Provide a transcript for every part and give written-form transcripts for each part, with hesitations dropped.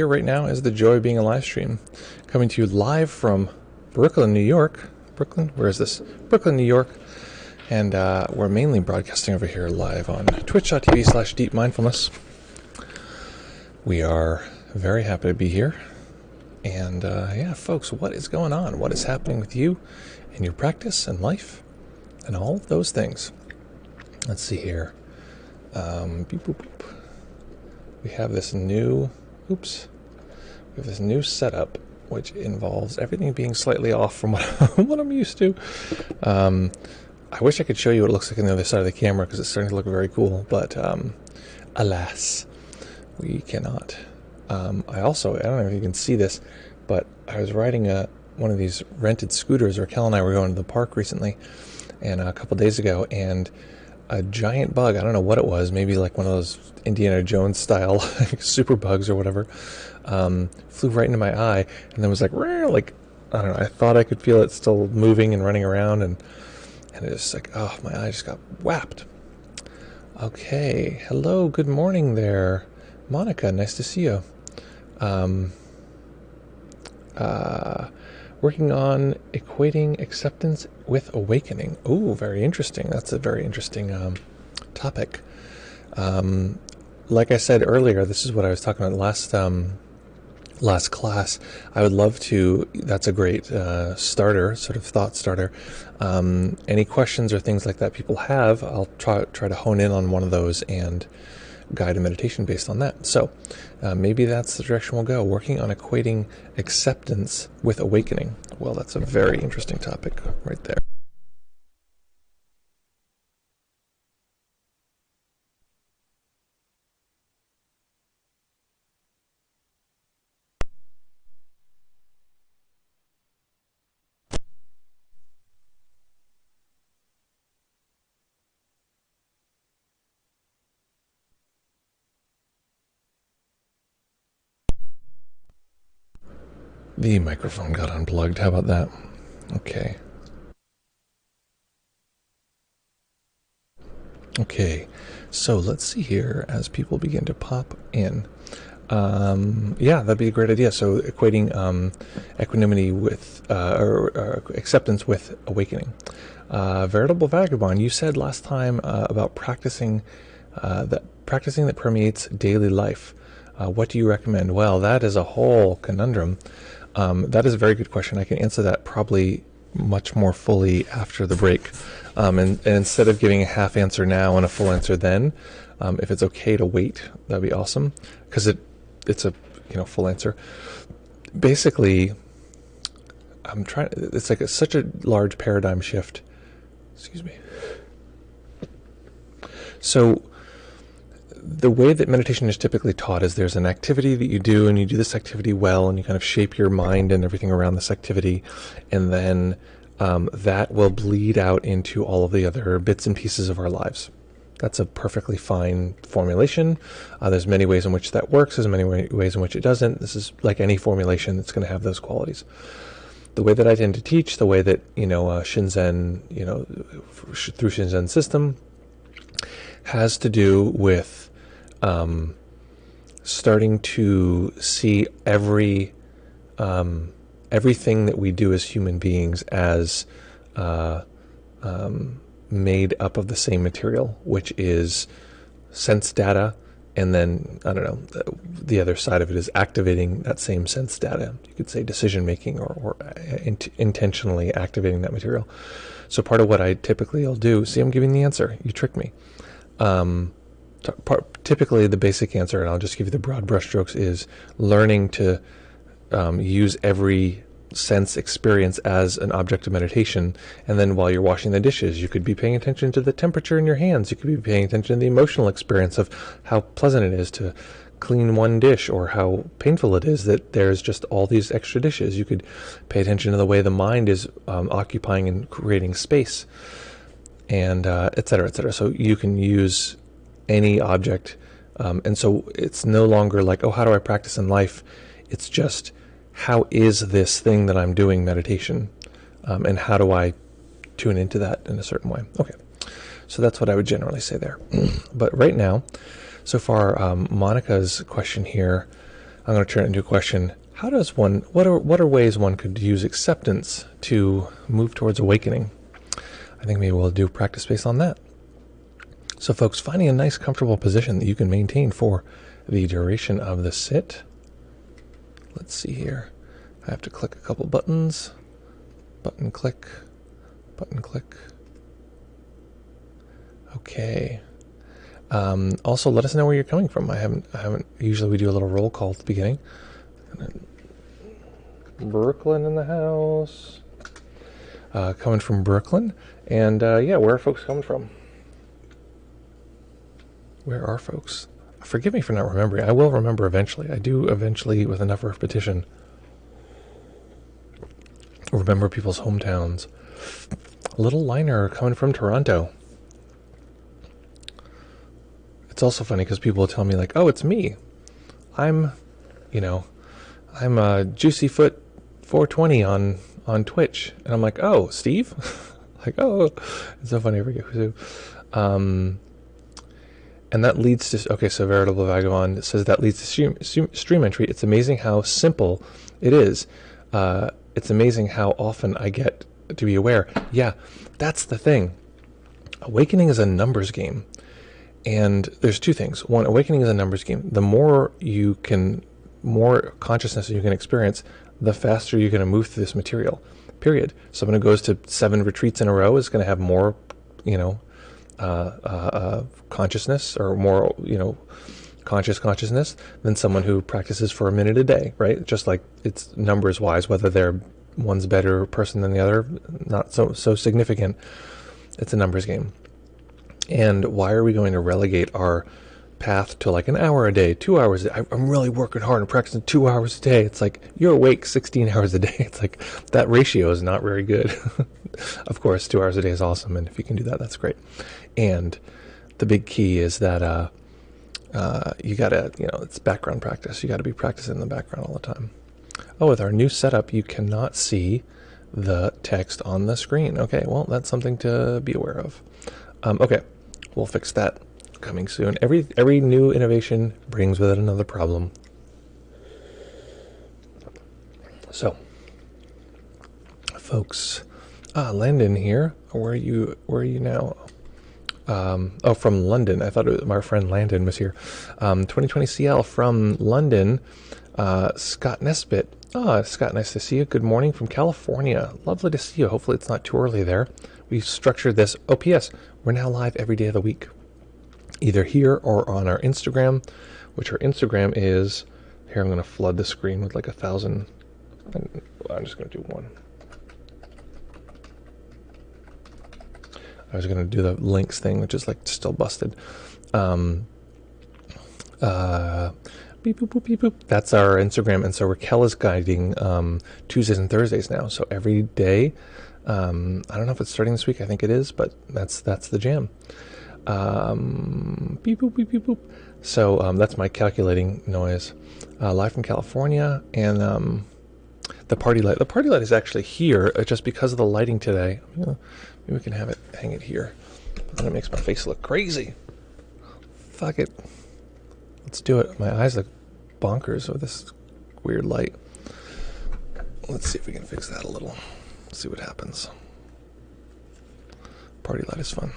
Here right now is the joy of being a live stream, coming to you live from Brooklyn, New York. Brooklyn? Where is this? Brooklyn, New York. And we're mainly broadcasting over here live on twitch.tv/deepmindfulness. We are very happy to be here. And yeah, folks, what is going on? What is happening with you in your practice and life and all of those things? Let's see here. Beep, boop, boop. We have this new... Oops. We have this new setup, which involves everything being slightly off from what I'm used to. I wish I could show you what it looks like on the other side of the camera, because it's starting to look very cool, but alas, we cannot. I don't know if you can see this, but I was riding one of these rented scooters. Raquel and I were going to the park recently, and a couple days ago, and a giant bug, I don't know what it was, maybe like one of those Indiana Jones style super bugs or whatever, flew right into my eye, and then was like, I don't know, I thought I could feel it still moving and running around, and it was like, oh, my eye just got whapped. Okay, hello, good morning there, Monica, nice to see you. Working on equating acceptance with awakening. Oh, very interesting. That's a very interesting topic. Like I said earlier, this is what I was talking about last class. I would love to. That's a great starter, sort of thought starter. Any questions or things like that people have, I'll try to hone in on one of those and guide a meditation based on that. So maybe that's the direction we'll go, working on equating acceptance with awakening. Well, that's a very interesting topic right there. The microphone got unplugged. How about that? Okay. Okay, so let's see here as people begin to pop in. Yeah, that'd be a great idea. So equating equanimity with, or acceptance with awakening. Veritable Vagabond, you said last time about practicing that permeates daily life. What do you recommend? Well, that is a whole conundrum. That is a very good question. I can answer that probably much more fully after the break. And instead of giving a half answer now and a full answer then, if it's okay to wait, that'd be awesome. Because it's a full answer. Basically, it's like such a large paradigm shift. Excuse me. So the way that meditation is typically taught is there's an activity that you do, and you do this activity well, and you kind of shape your mind and everything around this activity, and then that will bleed out into all of the other bits and pieces of our lives. That's a perfectly fine formulation. There's many ways in which that works. There's many ways in which it doesn't. This is like any formulation that's going to have those qualities. The way that I tend to teach, the way that Shinzen, through Shinzen system, has to do with starting to see everything that we do as human beings as made up of the same material, which is sense data, and then, I don't know, the other side of it is activating that same sense data. You could say decision making or intentionally activating that material. So part of what I typically will do, see, I'm giving the answer, you tricked me. Typically the basic answer, and I'll just give you the broad brushstrokes, is learning to use every sense experience as an object of meditation. And then while you're washing the dishes, you could be paying attention to the temperature in your hands. You could be paying attention to the emotional experience of how pleasant it is to clean one dish, or how painful it is that there's just all these extra dishes. You could pay attention to the way the mind is occupying and creating space, and et cetera, et cetera. So you can use any object, and so it's no longer like, oh, how do I practice in life? It's just, how is this thing that I'm doing meditation, and how do I tune into that in a certain way? Okay, so that's what I would generally say there. But right now, so far, Monica's question here, I'm going to turn it into a question. What are ways one could use acceptance to move towards awakening? I think maybe we'll do practice based on that. So folks, finding a nice comfortable position that you can maintain for the duration of the sit. Let's see here. I have to click a couple buttons. Button click. Button click. Okay. Also, let us know where you're coming from. I haven't. Usually we do a little roll call at the beginning. Brooklyn in the house. Coming from Brooklyn. And yeah, where are folks coming from? Where are folks? Forgive me for not remembering. I will remember eventually. I do eventually, with enough repetition, remember people's hometowns. Little Liner coming from Toronto. It's also funny because people will tell me like, oh, it's me. I'm Juicyfoot 420 on Twitch. And I'm like, oh, Steve? Like, oh, it's so funny. I forget who. And that leads to, okay, so Veritable Vagabond says that leads to stream entry. It's amazing how simple it is. It's amazing how often I get to be aware. Yeah, that's the thing. Awakening is a numbers game. And there's two things. One, awakening is a numbers game. The more consciousness you can experience, the faster you're going to move through this material, period. Someone who goes to 7 retreats in a row is going to have more, consciousness, or more, consciousness than someone who practices for a minute a day, right? Just like it's numbers wise, whether they're one's better person than the other, not so significant. It's a numbers game. And why are we going to relegate our path to like an hour a day, 2 hours a day? I'm really working hard and practicing 2 hours a day. It's like you're awake 16 hours a day. It's like that ratio is not very good. Of course, 2 hours a day is awesome, and if you can do that, that's great. And the big key is that you gotta, it's background practice. You gotta be practicing in the background all the time. Oh, with our new setup, you cannot see the text on the screen. Okay, well, that's something to be aware of. Okay, we'll fix that coming soon. Every new innovation brings with it another problem. So, folks, Landon here. Where are you now? Oh, from London. I thought my friend Landon was here. 2020 CL from London. Scott Nesbitt. Scott, nice to see you. Good morning from California. Lovely to see you. Hopefully it's not too early there. We've structured this. Oh, P.S. We're now live every day of the week, either here or on our Instagram, which our Instagram is, here I'm going to flood the screen with like 1,000. I'm just going to do one. I was going to do the links thing, which is like still busted. Beep, boop, boop, beep, boop. That's our Instagram. And so Raquel is guiding Tuesdays and Thursdays now. So every day, I don't know if it's starting this week. I think it is, but that's the jam. Beep, boop, beep, beep, boop. So that's my calculating noise. Live from California. And the party light. The party light is actually here just because of the lighting today. Maybe we can hang it here. But then it makes my face look crazy. Fuck it. Let's do it. My eyes look bonkers with this weird light. Let's see if we can fix that a little. See what happens. Party light is fun.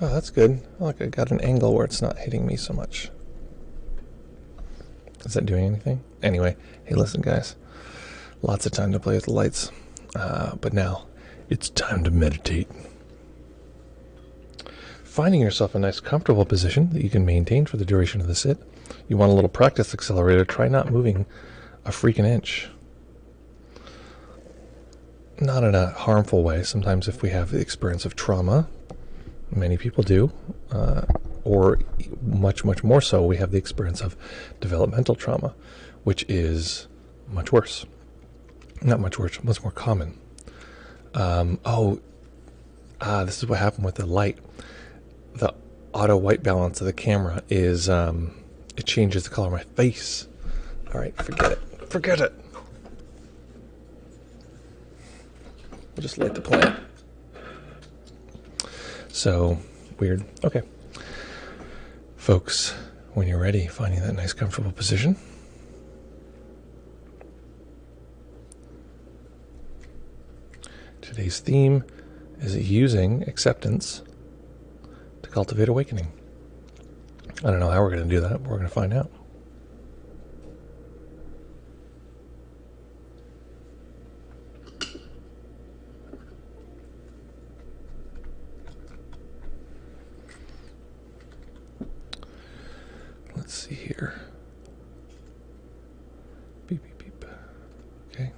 Oh, that's good. Look, I got an angle where it's not hitting me so much. Is that doing anything? Anyway, hey, listen, guys. Lots of time to play with the lights. But now, it's time to meditate. Finding yourself a nice, comfortable position that you can maintain for the duration of the sit. You want a little practice accelerator. Try not moving a freaking inch. Not in a harmful way. Sometimes if we have the experience of trauma, many people do, or much, much more so, we have the experience of developmental trauma, which is much worse. Not much worse, much more common. This is what happened with the light. The auto white balance of the camera is, it changes the color of my face. All right, forget it. Forget it. We'll just light the plant. So, weird. Okay. Folks, When you're ready, finding that nice comfortable position. Today's theme is using acceptance to cultivate awakening. I don't know how we're going to do that, but we're going to find out. Let's see here. Beep, beep, beep. Okay.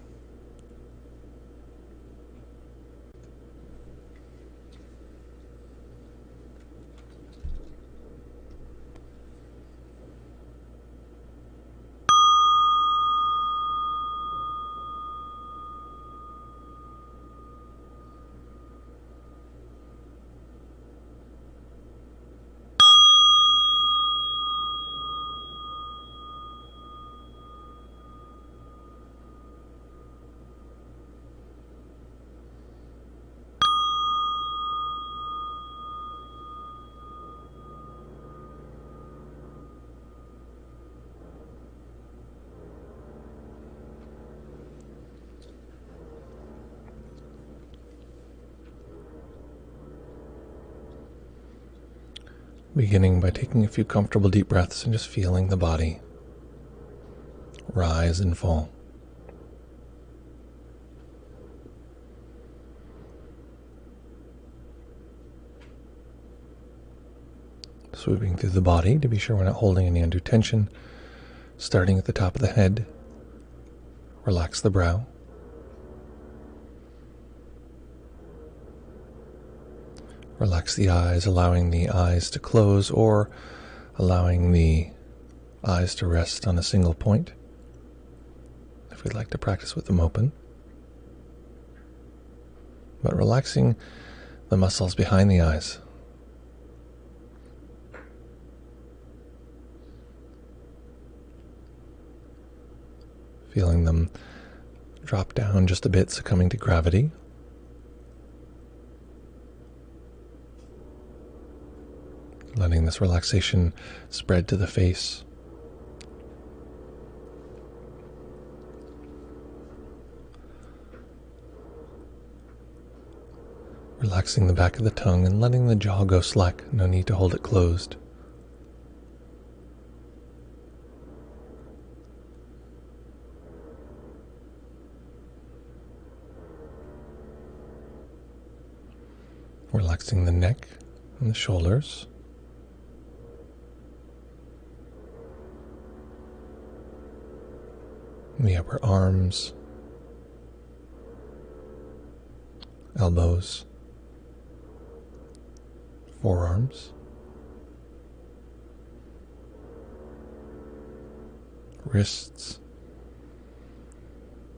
Beginning by taking a few comfortable deep breaths and just feeling the body rise and fall. Sweeping through the body to be sure we're not holding any undue tension. Starting at the top of the head, relax the brow. Relax the eyes, allowing the eyes to close or allowing the eyes to rest on a single point, if we'd like to practice with them open. But relaxing the muscles behind the eyes. Feeling them drop down just a bit, succumbing to gravity. Letting this relaxation spread to the face. Relaxing the back of the tongue and letting the jaw go slack. No need to hold it closed. Relaxing the neck and the shoulders. The upper arms, elbows, forearms, wrists,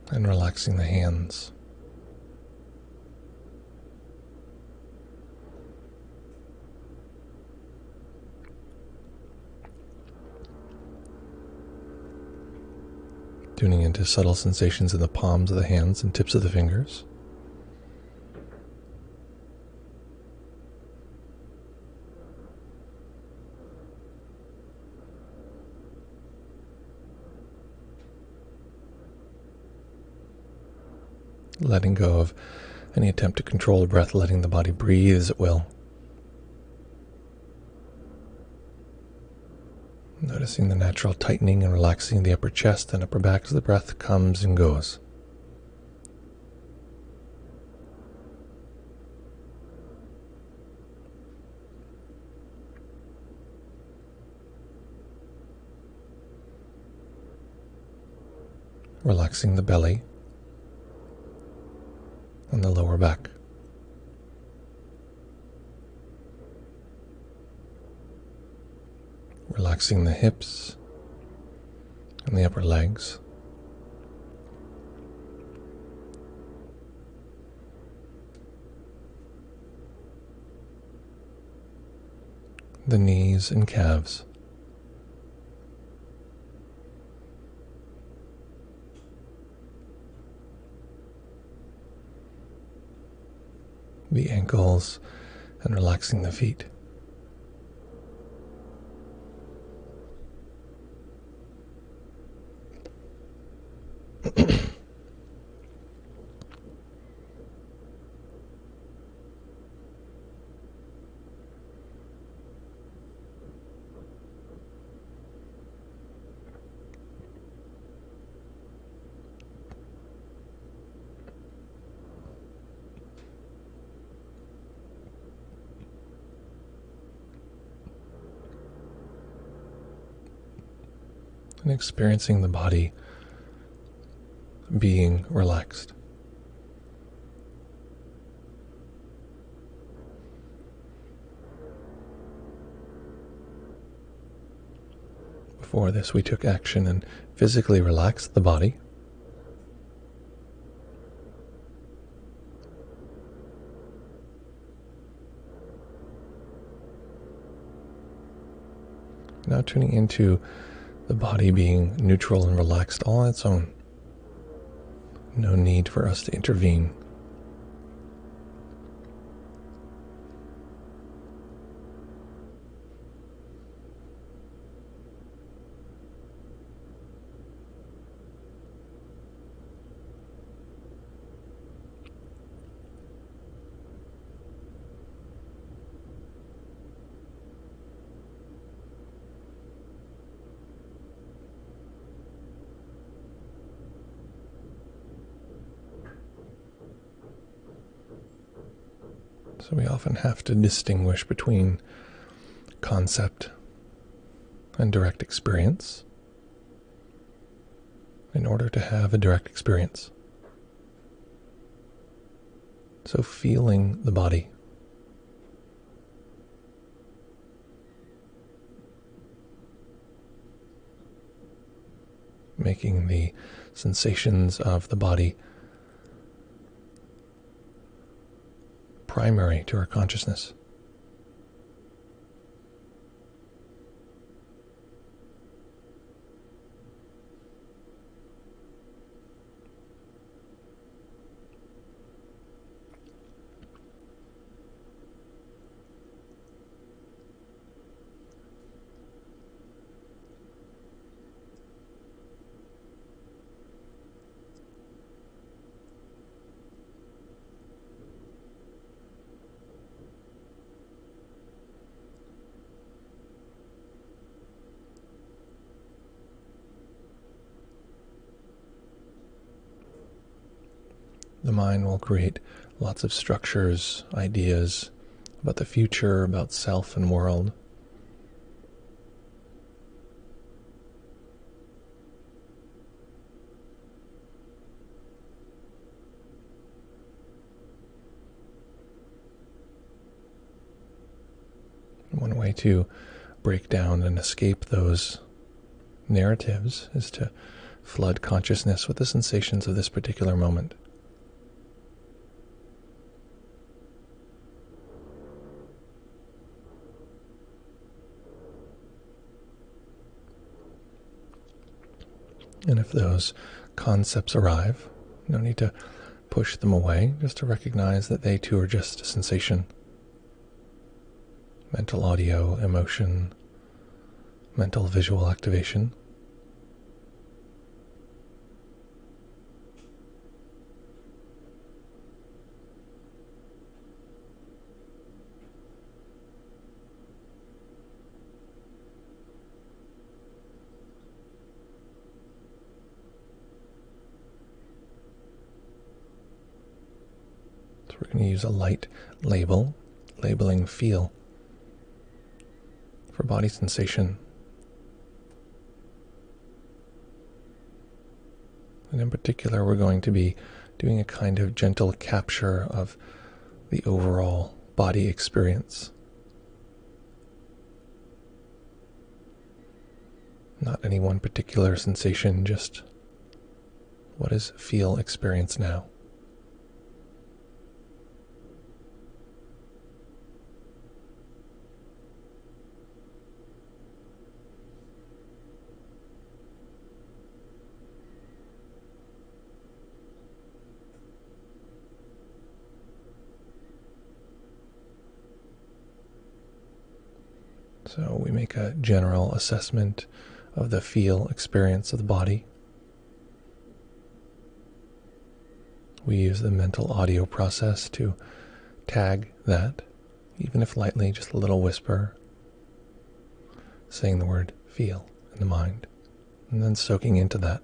and relaxing the hands. Tuning into subtle sensations in the palms of the hands and tips of the fingers. Letting go of any attempt to control the breath, letting the body breathe as it will. Noticing the natural tightening and relaxing the upper chest and upper back as the breath comes and goes. Relaxing the belly and the lower back. Relaxing the hips and the upper legs. The knees and calves. The ankles and relaxing the feet. And experiencing the body being relaxed. Before this, we took action and physically relaxed the body. Now tuning into the body being neutral and relaxed all on its own. No need for us to intervene. So we often have to distinguish between concept and direct experience in order to have a direct experience. So feeling the body, making the sensations of the body primary to our consciousness. The mind will create lots of structures, ideas about the future, about self and world. One way to break down and escape those narratives is to flood consciousness with the sensations of this particular moment. And if those concepts arrive, no need to push them away, just to recognize that they too are just a sensation. Mental audio, emotion, mental visual activation. So we're going to use a light label, labeling feel for body sensation. And in particular, we're going to be doing a kind of gentle capture of the overall body experience. Not any one particular sensation, just what is feel experience now. So we make a general assessment of the feel experience of the body. We use the mental audio process to tag that, even if lightly, just a little whisper, saying the word feel in the mind, and then soaking into that.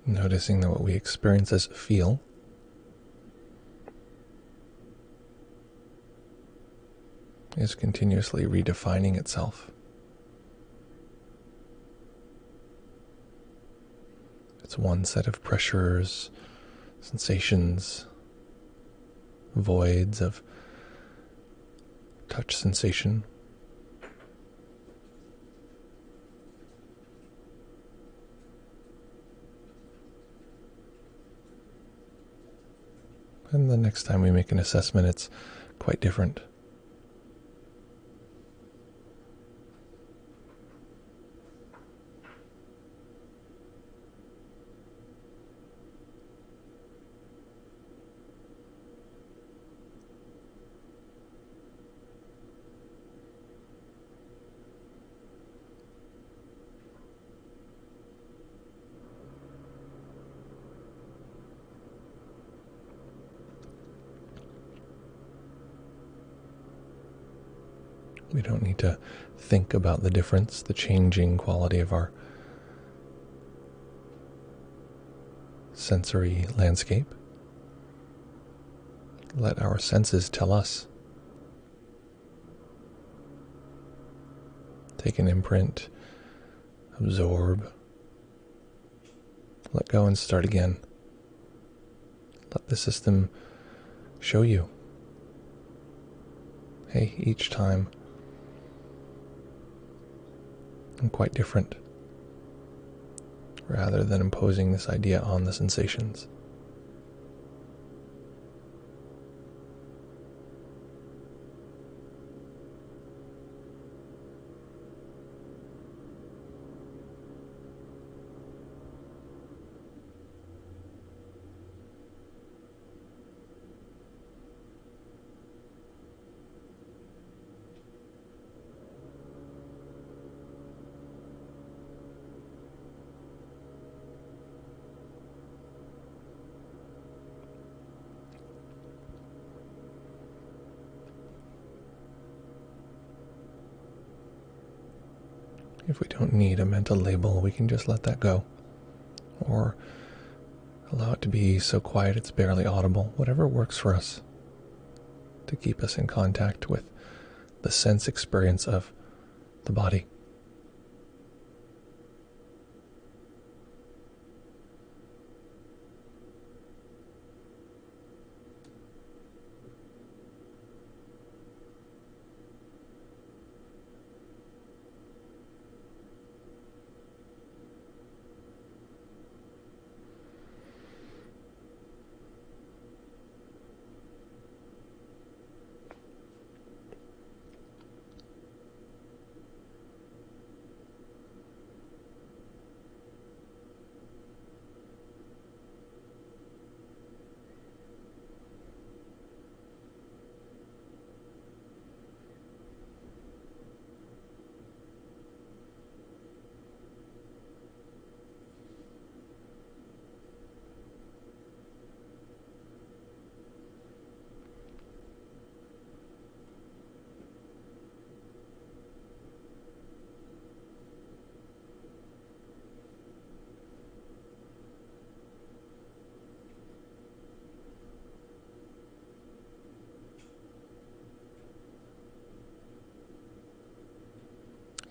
Noticing that what we experience as feel is continuously redefining itself. It's one set of pressures, sensations, voids of touch sensation. And the next time we make an assessment, it's quite different. We don't need to think about the difference, the changing quality of our sensory landscape. Let our senses tell us. Take an imprint, absorb, let go and start again. Let the system show you. Hey, each time I'm quite different, rather than imposing this idea on the sensations. If we don't need a mental label, we can just let that go. Or allow it to be so quiet it's barely audible. Whatever works for us to keep us in contact with the sense experience of the body.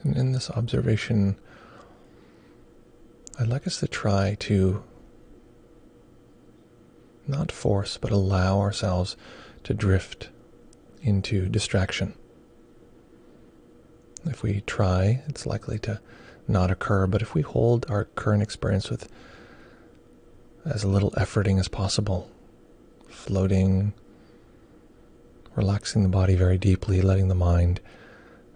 And in this observation, I'd like us to try to not force, but allow ourselves to drift into distraction. If we try, it's likely to not occur, but if we hold our current experience with as little efforting as possible, floating, relaxing the body very deeply, letting the mind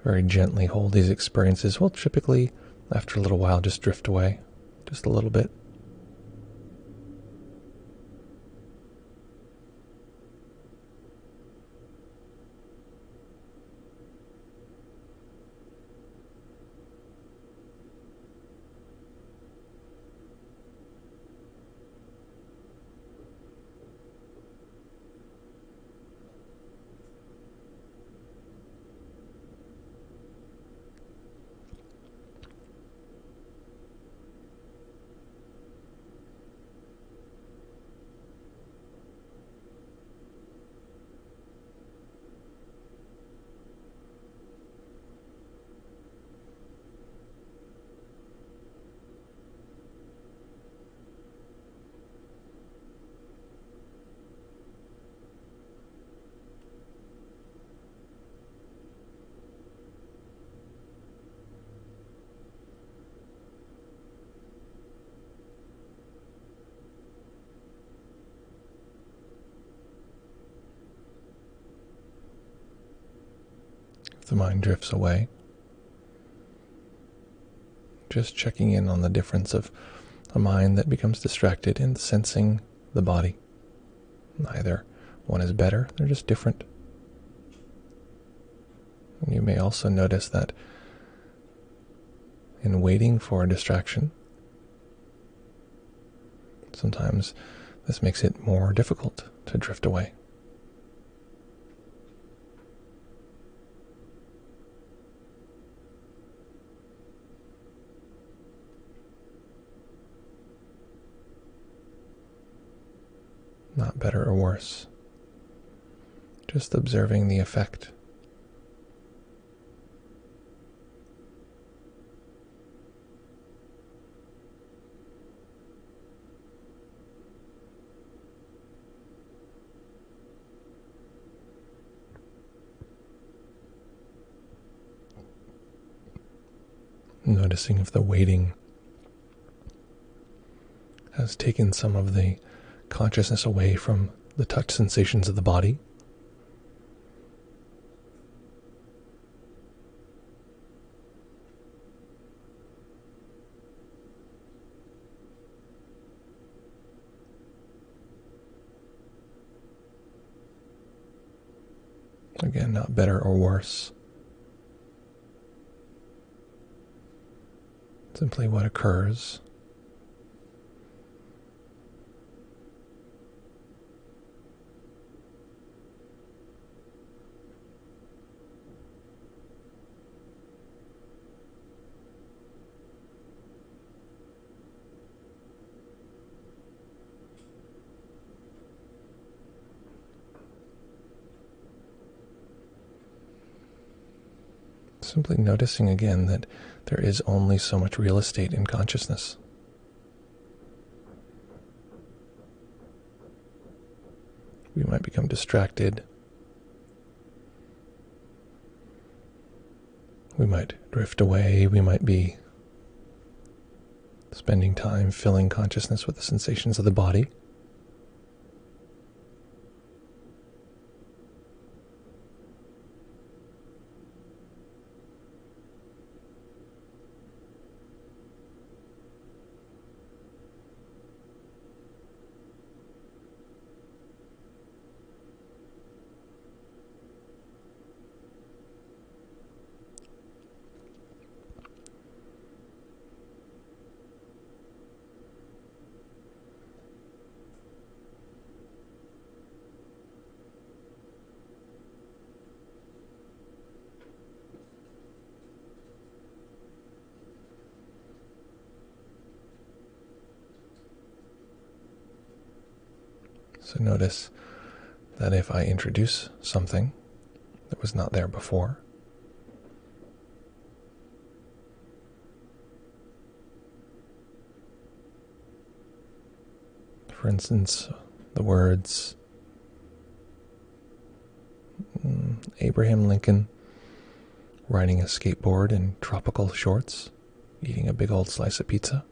very gently hold these experiences, will typically, after a little while, just drift away, just a little bit. If the mind drifts away, just checking in on the difference of a mind that becomes distracted and sensing the body. Neither one is better, they're just different. And you may also notice that in waiting for a distraction, sometimes this makes it more difficult to drift away. Not better or worse, just observing the effect. Noticing if the waiting has taken some of the consciousness away from the touch sensations of the body. Again, not better or worse. Simply what occurs. Simply noticing again that there is only so much real estate in consciousness. We might become distracted. We might drift away. We might be spending time filling consciousness with the sensations of the body. So notice that if I introduce something that was not there before, for instance, the words Abraham Lincoln riding a skateboard in tropical shorts, eating a big old slice of pizza.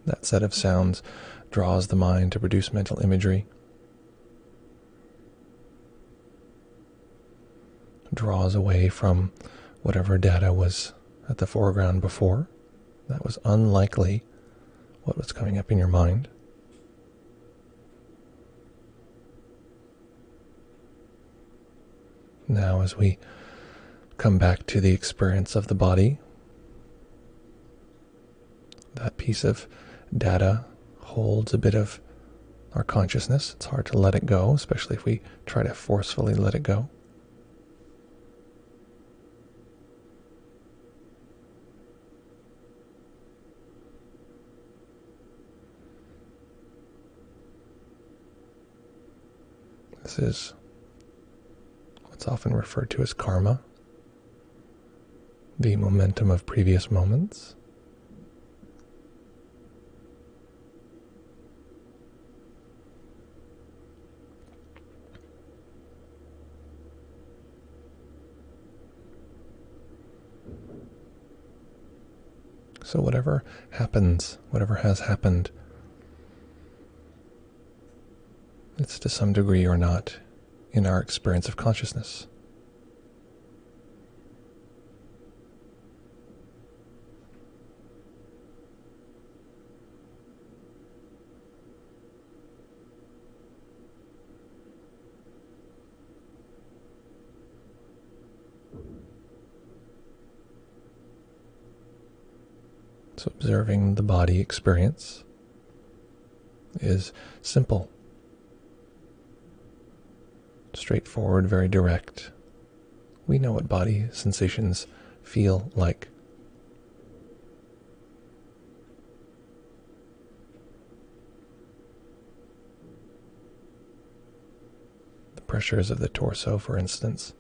That set of sounds draws the mind to produce mental imagery, draws away from whatever data was at the foreground before. That was unlikely what was coming up in your mind. Now, as we come back to the experience of the body, that piece of data holds a bit of our consciousness. It's hard to let it go, especially if we try to forcefully let it go. This is what's often referred to as karma, the momentum of previous moments. So whatever happens, whatever has happened, it's to some degree or not in our experience of consciousness. So observing the body experience is simple, straightforward, very direct. We know what body sensations feel like. The pressures of the torso, for instance.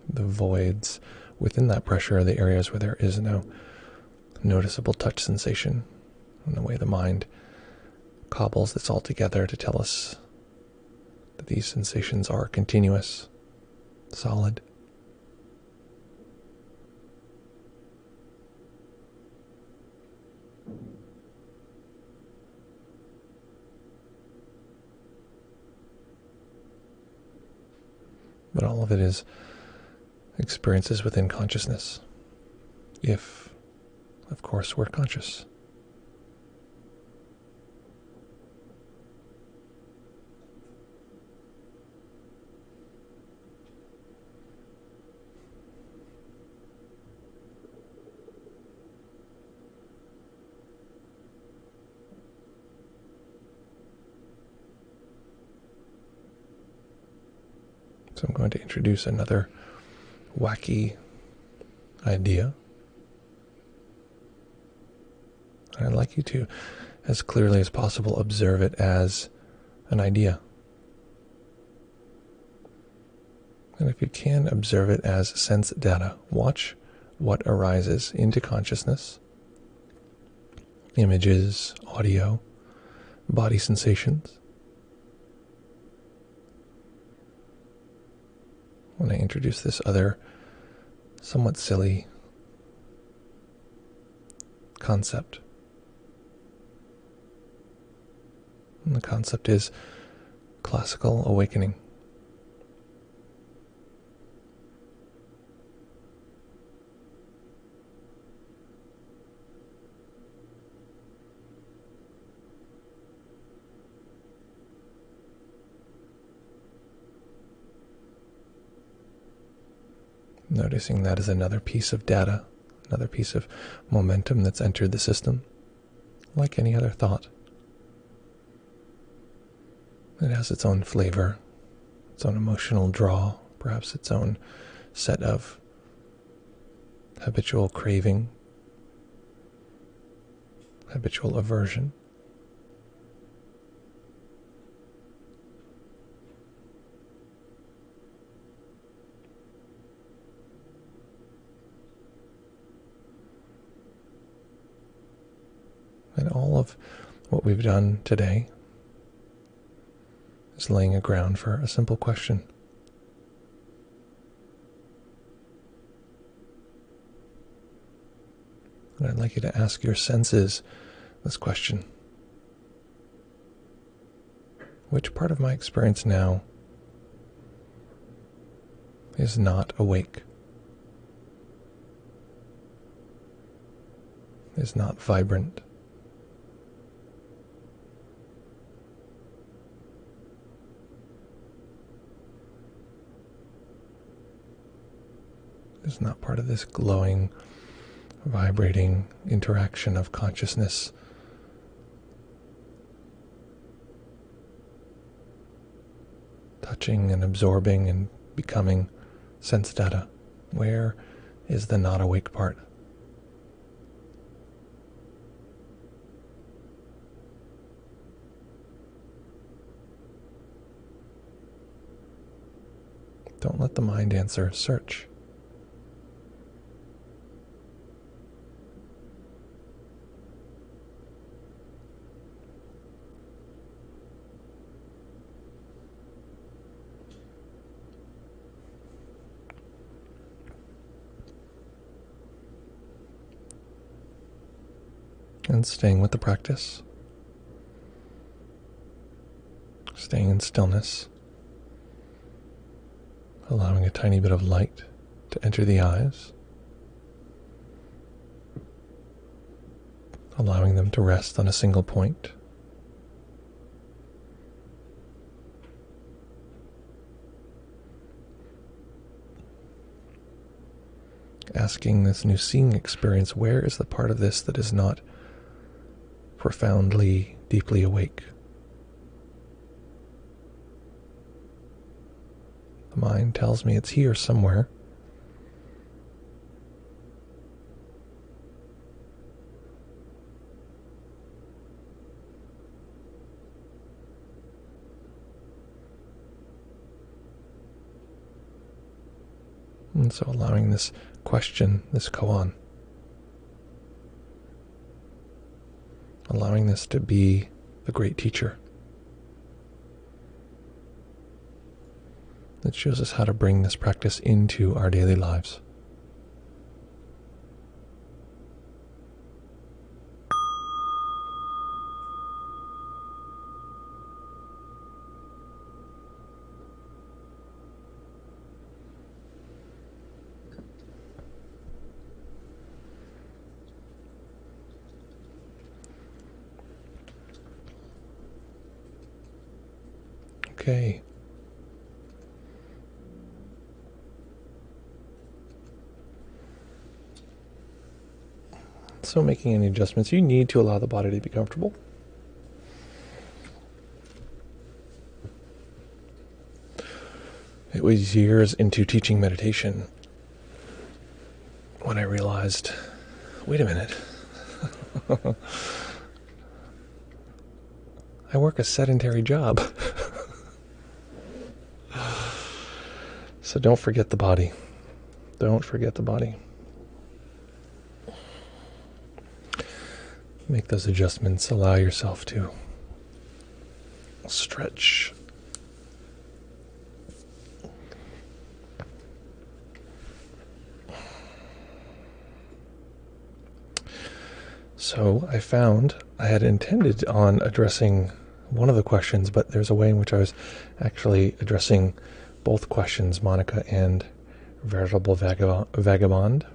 The voids within that pressure are the areas where there is no noticeable touch sensation, and the way the mind cobbles this all together to tell us that these sensations are continuous, solid. But all of it is experiences within consciousness, if, of course, we're conscious. So I'm going to introduce another wacky idea. And I'd like you to, as clearly as possible, observe it as an idea. And if you can, observe it as sense data. Watch what arises into consciousness. Images, audio, body sensations. When I introduce this other somewhat silly concept. And the concept is classical awakening. Noticing that as another piece of data, another piece of momentum that's entered the system, like any other thought. It has its own flavor, its own emotional draw, perhaps its own set of habitual craving, habitual aversion. And all of what we've done today is laying a ground for a simple question. And I'd like you to ask your senses this question. Which part of my experience now is not awake? Is not vibrant? Is not part of this glowing, vibrating interaction of consciousness? Touching and absorbing and becoming sense data. Where is the not awake part? Don't let the mind answer. Search. And staying with the practice. Staying in stillness. Allowing a tiny bit of light to enter the eyes. Allowing them to rest on a single point. Asking this new seeing experience, where is the part of this that is not profoundly, deeply awake? The mind tells me it's here somewhere. And so allowing this question, this koan, allowing this to be the great teacher that shows us how to bring this practice into our daily lives. Okay. So making any adjustments, you need to allow the body to be comfortable. It was years into teaching meditation when I realized, wait a minute. I work a sedentary job. So don't forget the body. Don't forget the body. Make those adjustments. Allow yourself to stretch. So I found I had intended on addressing one of the questions, but there's a way in which I was actually addressing both questions, Monica and Veritable Vagabond.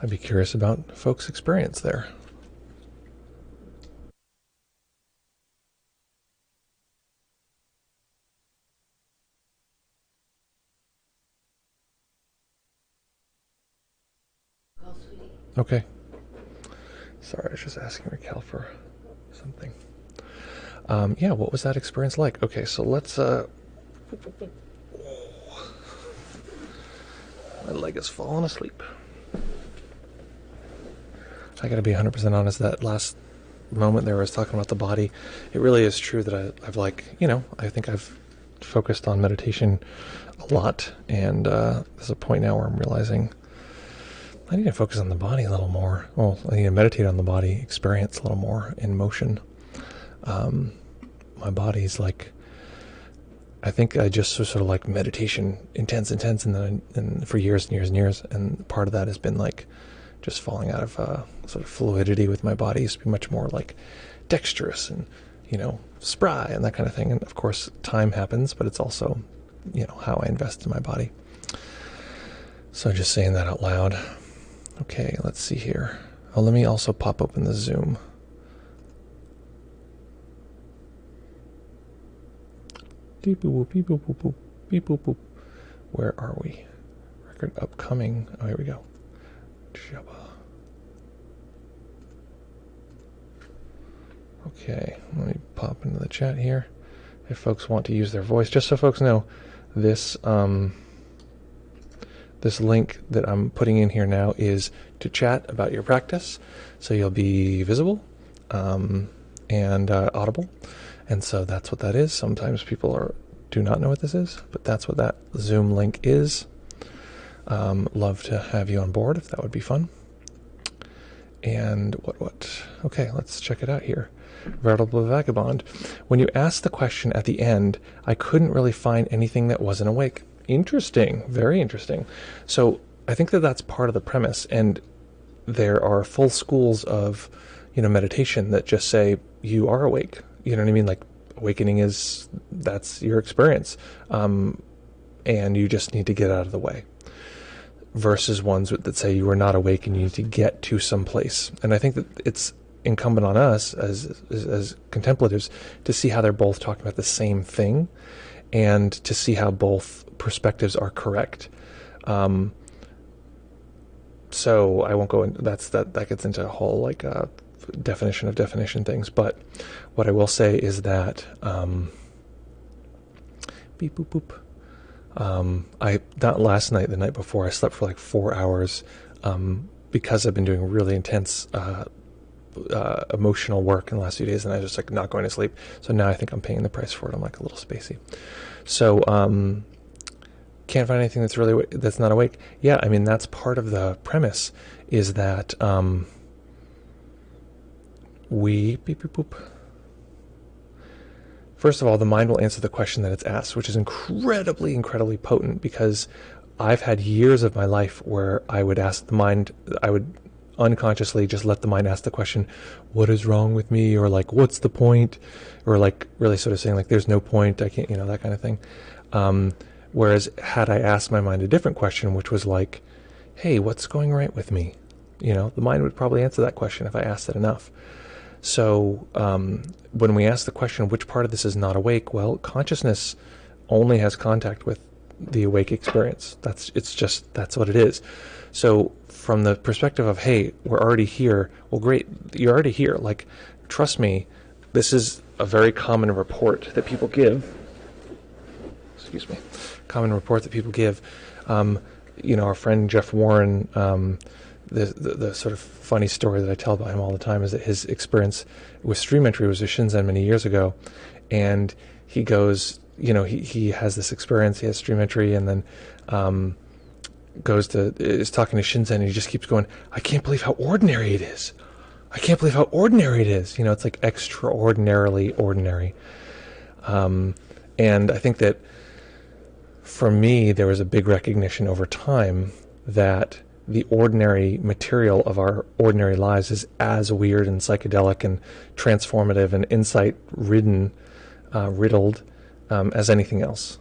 I'd be curious about folks' experience there. Okay. Sorry, I was just asking Raquel for something. Yeah, what was that experience like? Okay, so let's... My leg has fallen asleep. I gotta be 100% honest, that last moment there I was talking about the body, it really is true that I've like, I think I've focused on meditation a lot, and there's a point now where I'm realizing I need to focus on the body a little more. Well, I need to meditate on the body experience a little more in motion. My body's like, I think I just sort of like meditation, intense, and for years and years and years. And part of that has been like just falling out of sort of fluidity with my body. It used to be much more like dexterous and, spry and that kind of thing. And of course, time happens, but it's also, how I invest in my body. So just saying that out loud. Okay, let's see here. Oh, let me also pop open the Zoom. Beep boop boop beep boop boop boop beep boop boop. Where are we? Record upcoming. Oh, here we go. Okay, let me pop into the chat here. If folks want to use their voice, just so folks know, this this link that I'm putting in here now is to chat about your practice, so you'll be visible and audible. And so that's what that is. Sometimes people do not know what this is, but that's what that Zoom link is. Love to have you on board if that would be fun. And what? Okay, let's check it out here. Veritable Vagabond. When you asked the question at the end, I couldn't really find anything that wasn't awake. Interesting, very interesting. So I think that that's part of the premise, and there are full schools of, meditation that just say you are awake. You know what I mean? Like awakening that's your experience, and you just need to get out of the way. Versus ones that say you are not awake and you need to get to some place. And I think that it's incumbent on us as contemplatives to see how they're both talking about the same thing, and to see how both perspectives are correct. So I won't go in. That gets into a whole definition of definition things. But what I will say is that beep boop boop. Not last night, the night before, I slept for like 4 hours because I've been doing really intense emotional work in the last few days, and I was just not going to sleep. So now I think I'm paying the price for it. I'm like a little spacey. So can't find anything that's not awake. Yeah, I mean, that's part of the premise, is that beep, beep, boop. First of all, the mind will answer the question that it's asked, which is incredibly, incredibly potent, because I've had years of my life where I would ask the mind, I would unconsciously just let the mind ask the question, what is wrong with me? Or what's the point? Or really sort of saying there's no point, I can't, that kind of thing. Whereas had I asked my mind a different question, which was like, hey, what's going right with me? The mind would probably answer that question if I asked it enough. So when we ask the question, which part of this is not awake? Well, consciousness only has contact with the awake experience. That's what it is. So from the perspective of, hey, we're already here. Well, great, you're already here. Trust me, this is a very common report that people give. Excuse me. Common report that people give. Our friend Jeff Warren, the sort of funny story that I tell about him all the time is that his experience with stream entry was with Shinzen many years ago, and he goes, he has this experience, he has stream entry, and then is talking to Shinzen, and he just keeps going, I can't believe how ordinary it is. I can't believe how ordinary it is. It's like extraordinarily ordinary. And I think that for me, there was a big recognition over time that the ordinary material of our ordinary lives is as weird and psychedelic and transformative and insight-riddled as anything else.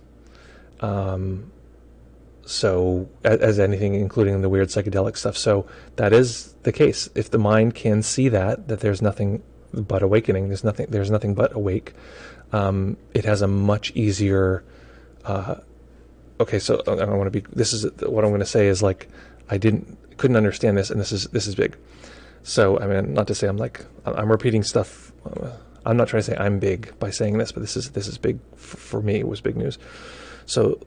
So, as anything, including the weird psychedelic stuff. So that is the case. If the mind can see that there's nothing but awakening, there's nothing but awake, it has a much easier. Okay, so I don't want to be. This is what I'm going to say is I couldn't understand this, and this is big. So I mean, not to say I'm repeating stuff. I'm not trying to say I'm big by saying this, but this is big for me. It was big news. So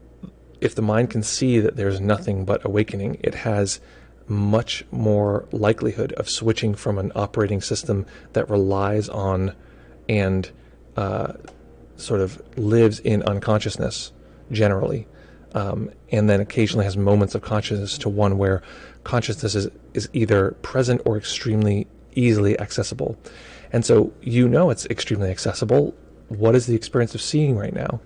if the mind can see that there's nothing but awakening, it has much more likelihood of switching from an operating system that relies on and sort of lives in unconsciousness generally, and then occasionally has moments of consciousness, to one where consciousness is either present or extremely easily accessible. And so it's extremely accessible. What is the experience of seeing right now?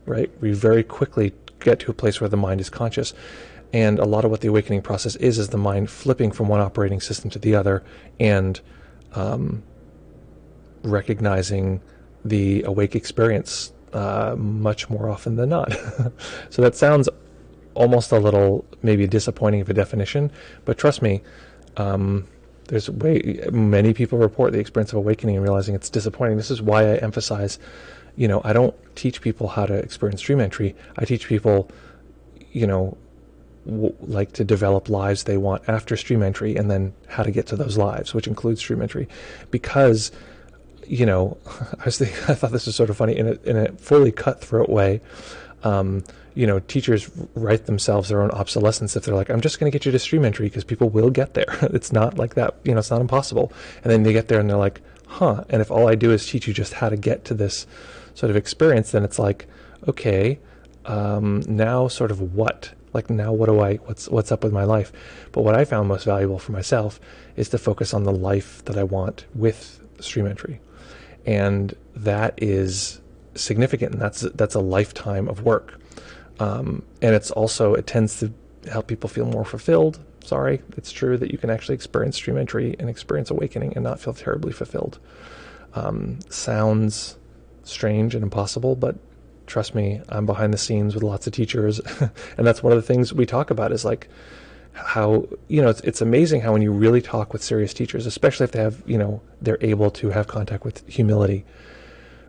Right? We very quickly get to a place where the mind is conscious. And a lot of what the awakening process is the mind flipping from one operating system to the other, and recognizing the awake experience much more often than not. So that sounds almost a little maybe disappointing of a definition, but trust me, many people report the experience of awakening and realizing it's disappointing. This is why I emphasize, I don't teach people how to experience dream entry. I teach people, like to develop lives they want after stream entry, and then how to get to those lives, which includes stream entry. Because, I thought this was sort of funny in a fully cutthroat way. Teachers write themselves their own obsolescence if they're like, I'm just going to get you to stream entry because people will get there. It's not like that, it's not impossible. And then they get there and they're like, huh. And if all I do is teach you just how to get to this sort of experience, then it's like, okay, now sort of what? Like, now what's up with my life? But what I found most valuable for myself is to focus on the life that I want with stream entry. And that is significant, and that's a lifetime of work. And it tends to help people feel more fulfilled. Sorry, it's true that you can actually experience stream entry and experience awakening and not feel terribly fulfilled. Sounds strange and impossible, but trust me, I'm behind the scenes with lots of teachers, and that's one of the things we talk about is like how, it's amazing how when you really talk with serious teachers, especially if they have, they're able to have contact with humility,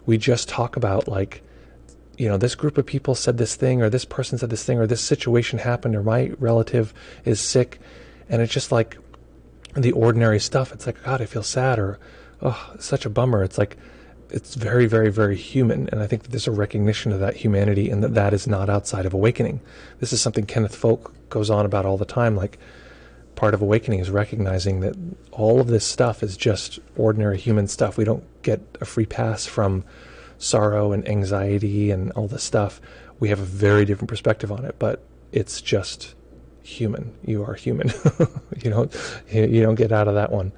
we just talk about like, this group of people said this thing, or this person said this thing, or this situation happened, or my relative is sick, and it's just like the ordinary stuff. It's like, God, I feel sad, or, oh, such a bummer. It's like, it's very, very, very human, and I think that there's a recognition of that humanity, and that is not outside of awakening. This is something Kenneth Folk goes on about all the time. Like, part of awakening is recognizing that all of this stuff is just ordinary human stuff. We don't get a free pass from sorrow and anxiety and all this stuff. We have a very different perspective on it, but it's just human. You are human. you don't get out of that one.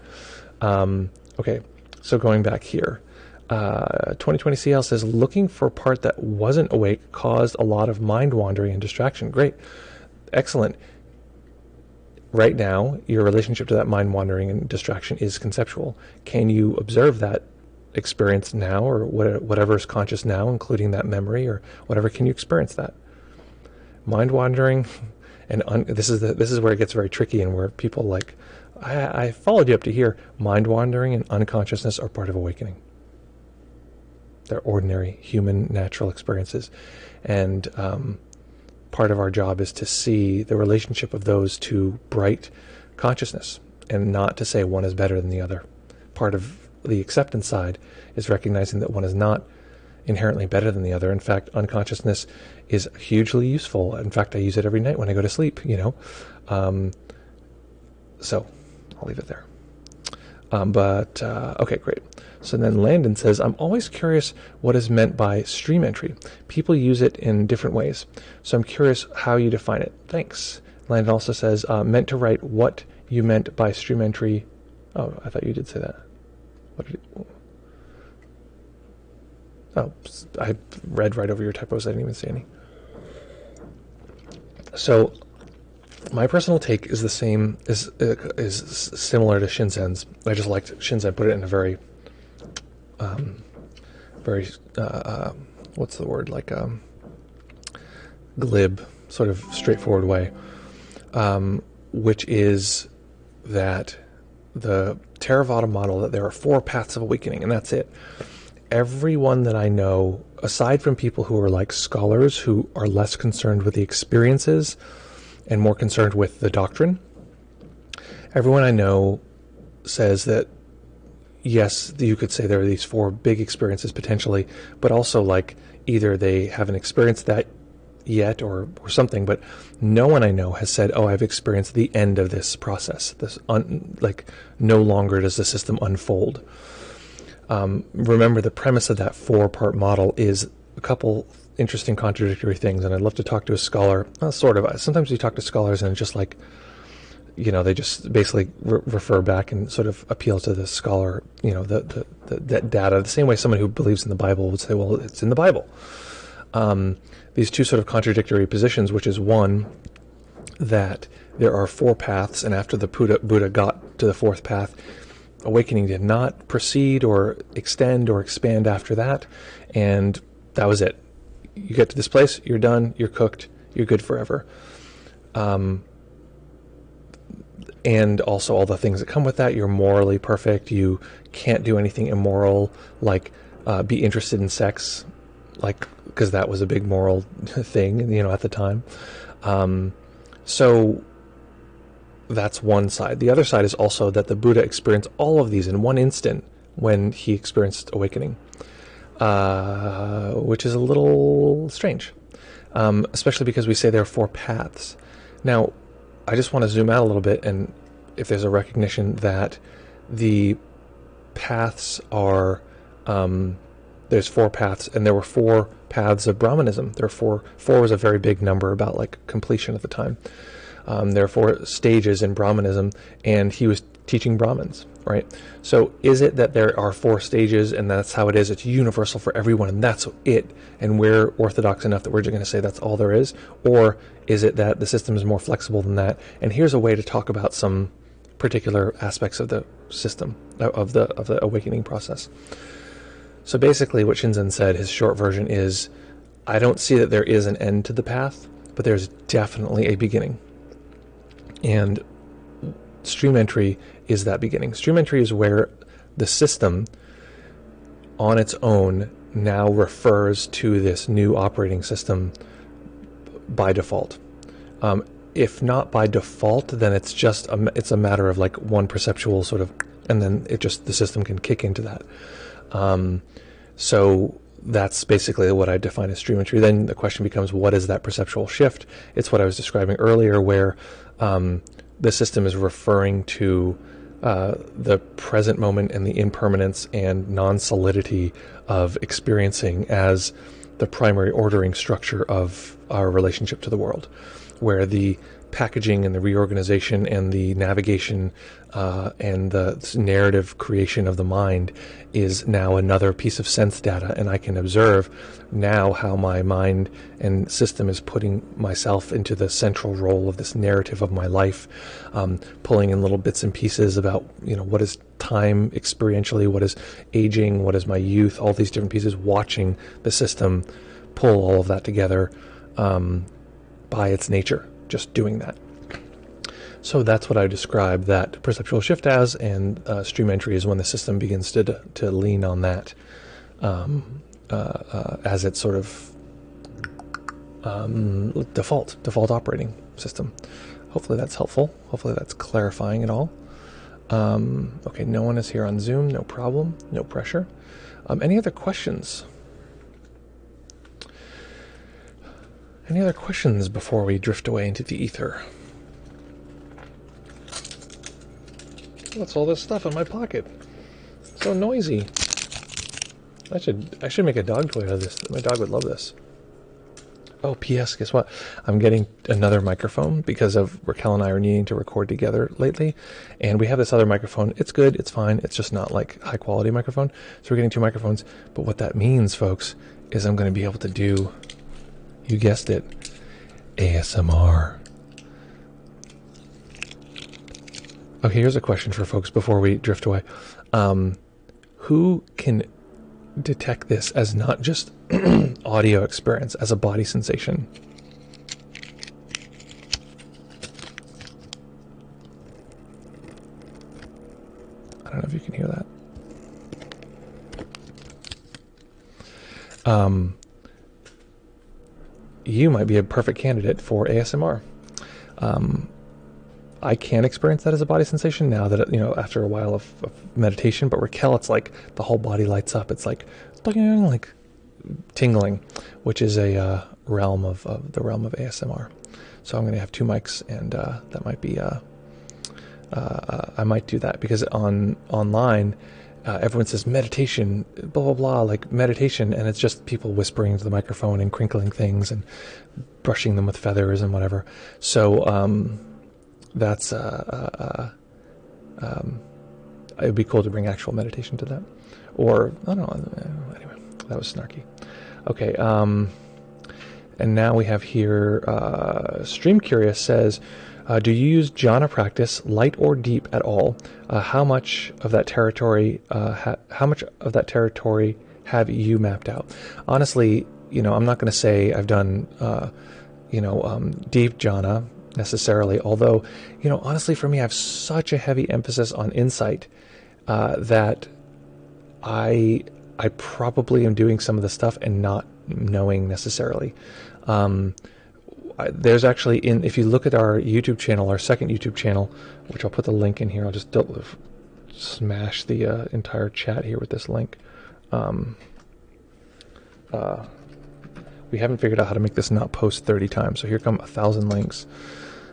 Okay, so going back here. 2020 CL says, looking for a part that wasn't awake caused a lot of mind wandering and distraction. Great. Excellent. Right now, your relationship to that mind wandering and distraction is conceptual. Can you observe that experience now, or whatever is conscious now, including that memory or whatever? Can you experience that? Mind wandering, and this is where it gets very tricky, and where people like, I followed you up to here. Mind wandering and unconsciousness are part of awakening. They're ordinary, human, natural experiences. And part of our job is to see the relationship of those to bright consciousness, and not to say one is better than the other. Part of the acceptance side is recognizing that one is not inherently better than the other. In fact, unconsciousness is hugely useful. In fact, I use it every night when I go to sleep, So I'll leave it there. Okay, great. So then Landon says, I'm always curious what is meant by stream entry. People use it in different ways, so I'm curious how you define it. Thanks. Landon also says, meant to write what you meant by stream entry. Oh, I thought you did say that. What did you... Oh, I read right over your typos. I didn't even see any. So my personal take is the same, is similar to Shinzen's. I just liked Shinzen put it in a very, what's the word, like glib, sort of straightforward way, which is that the Theravada model, that there are 4 paths of awakening, and that's it. Everyone that I know, aside from people who are like scholars who are less concerned with the experiences and more concerned with the doctrine, everyone I know says that, yes, you could say there are these 4 big experiences potentially, but also like either they haven't experienced that yet or something, but no one I know has said, oh, I've experienced the end of this process. Like no longer does the system unfold. Remember, the premise of that 4-part model is a couple interesting contradictory things, and I'd love to talk to a scholar. Sort of. Sometimes you talk to scholars and it's just like, they just basically refer back and sort of appeal to the scholar, the data, the same way someone who believes in the Bible would say, well, it's in the Bible. These two sort of contradictory positions, which is one, that there are four paths, and after the Buddha got to the fourth path, awakening did not proceed or extend or expand after that, and that was it. You get to this place, you're done, you're cooked, you're good forever. And also all the things that come with that. You're morally perfect. You can't do anything immoral, like be interested in sex, because that was a big moral thing, at the time. So that's one side. The other side is also that the Buddha experienced all of these in one instant when he experienced awakening, which is a little strange, especially because we say there are four paths. Now, I just want to zoom out a little bit, and if there's a recognition that the paths are, there's four paths, and there were four paths of Brahmanism. There are four was a very big number, about like completion at the time. There are four stages in Brahmanism, and he was teaching Brahmins, right? So is it that there are four stages and that's how it is? It's universal for everyone and that's it, and we're orthodox enough that we're just going to say that's all there is? Or is it that the system is more flexible than that? And here's a way to talk about some particular aspects of the system, of the awakening process. So basically what Shinzen said, his short version is, I don't see that there is an end to the path, but there's definitely a beginning. And stream entry is that beginning. Stream entry is where the system on its own now refers to this new operating system by default. If not by default, then it's just it's a matter of like one perceptual sort of, and then the system can kick into that. So that's basically what I define as stream entry. Then the question becomes, what is that perceptual shift? It's what I was describing earlier, where the system is referring to the present moment and the impermanence and non-solidity of experiencing as the primary ordering structure of our relationship to the world, where the packaging and the reorganization and the navigation and the narrative creation of the mind is now another piece of sense data, and I can observe now how my mind and system is putting myself into the central role of this narrative of my life, pulling in little bits and pieces about what is time experientially, what is aging, what is my youth, all these different pieces, watching the system pull all of that together by its nature, just doing that. So that's what I describe that perceptual shift as, and stream entry is when the system begins to lean on that as its sort of default operating system. Hopefully that's helpful. Hopefully that's clarifying it all. Okay, no one is here on Zoom, no problem, no pressure. Any other questions? Any other questions before we drift away into the ether? What's all this stuff in my pocket? So noisy. I should make a dog toy out of this. My dog would love this. Oh, P.S. Guess what? I'm getting another microphone because of Raquel and I are needing to record together lately, and we have this other microphone. It's good. It's fine. It's just not like high quality microphone. So we're getting two microphones. But what that means, folks, is I'm going to be able to do, you guessed it, ASMR. Okay, here's a question for folks before we drift away. Who can detect this as not just audio experience, as a body sensation? I don't know if you can hear that. You might be a perfect candidate for ASMR. I can experience that as a body sensation now that, after a while of meditation, but Raquel, it's like the whole body lights up. It's like tingling, which is a realm of ASMR. So I'm going to have two mics, and that might be, I might do that, because online, everyone says meditation, blah, blah, blah, like meditation, and it's just people whispering into the microphone and crinkling things and brushing them with feathers and whatever. So that's it would be cool to bring actual meditation to that. Or, I don't know, anyway, that was snarky. Okay, and now we have here, Stream Curious says, do you use jhana practice, light or deep, at all? How much of that territory have you mapped out? Honestly, I'm not going to say I've done, deep jhana necessarily. Although, honestly, for me, I have such a heavy emphasis on insight that I probably am doing some of the stuff and not knowing necessarily. There's actually, if you look at our YouTube channel, our second YouTube channel, which I'll put the link in here, I'll just smash the entire chat here with this link. We haven't figured out how to make this not post 30 times, so here come 1,000 links.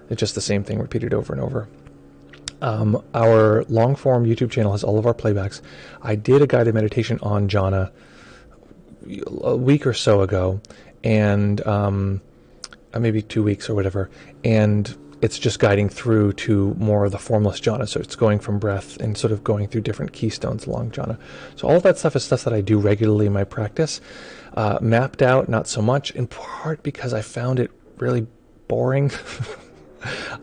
It's just the same thing repeated over and over. Our long form YouTube channel has all of our playbacks. I did a guided meditation on jhana a week or so ago, and maybe 2 weeks or whatever, and it's just guiding through to more of the formless jhana. So it's going from breath and sort of going through different keystones along jhana. So all of that stuff is stuff that I do regularly in my practice. Mapped out, not so much, in part because I found it really boring.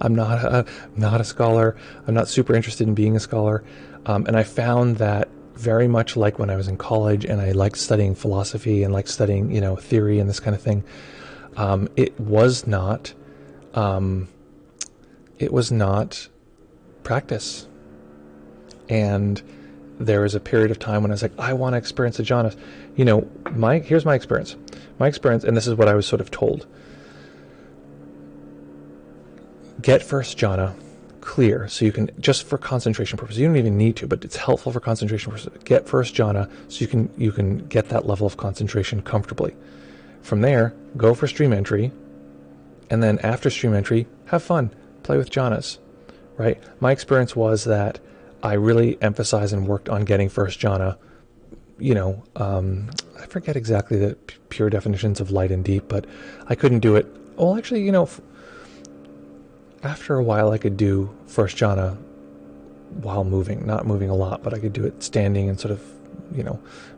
I'm not a scholar. I'm not super interested in being a scholar. And I found that very much like when I was in college and I liked studying philosophy and liked studying, theory and this kind of thing. It was not practice. And there was a period of time when I was like, I want to experience the jhanas. Here's my experience. My experience, and this is what I was sort of told. Get first jhana clear, so you can, just for concentration purposes, you don't even need to, but it's helpful for concentration purposes. Get first jhana so you can get that level of concentration comfortably. From there, go for stream entry, and then after stream entry, have fun, play with jhanas, right? My experience was that I really emphasized and worked on getting first jhana. I forget exactly the pure definitions of light and deep, but I couldn't do it. Well, actually, after a while I could do first jhana while moving, not moving a lot, but I could do it standing and sort of,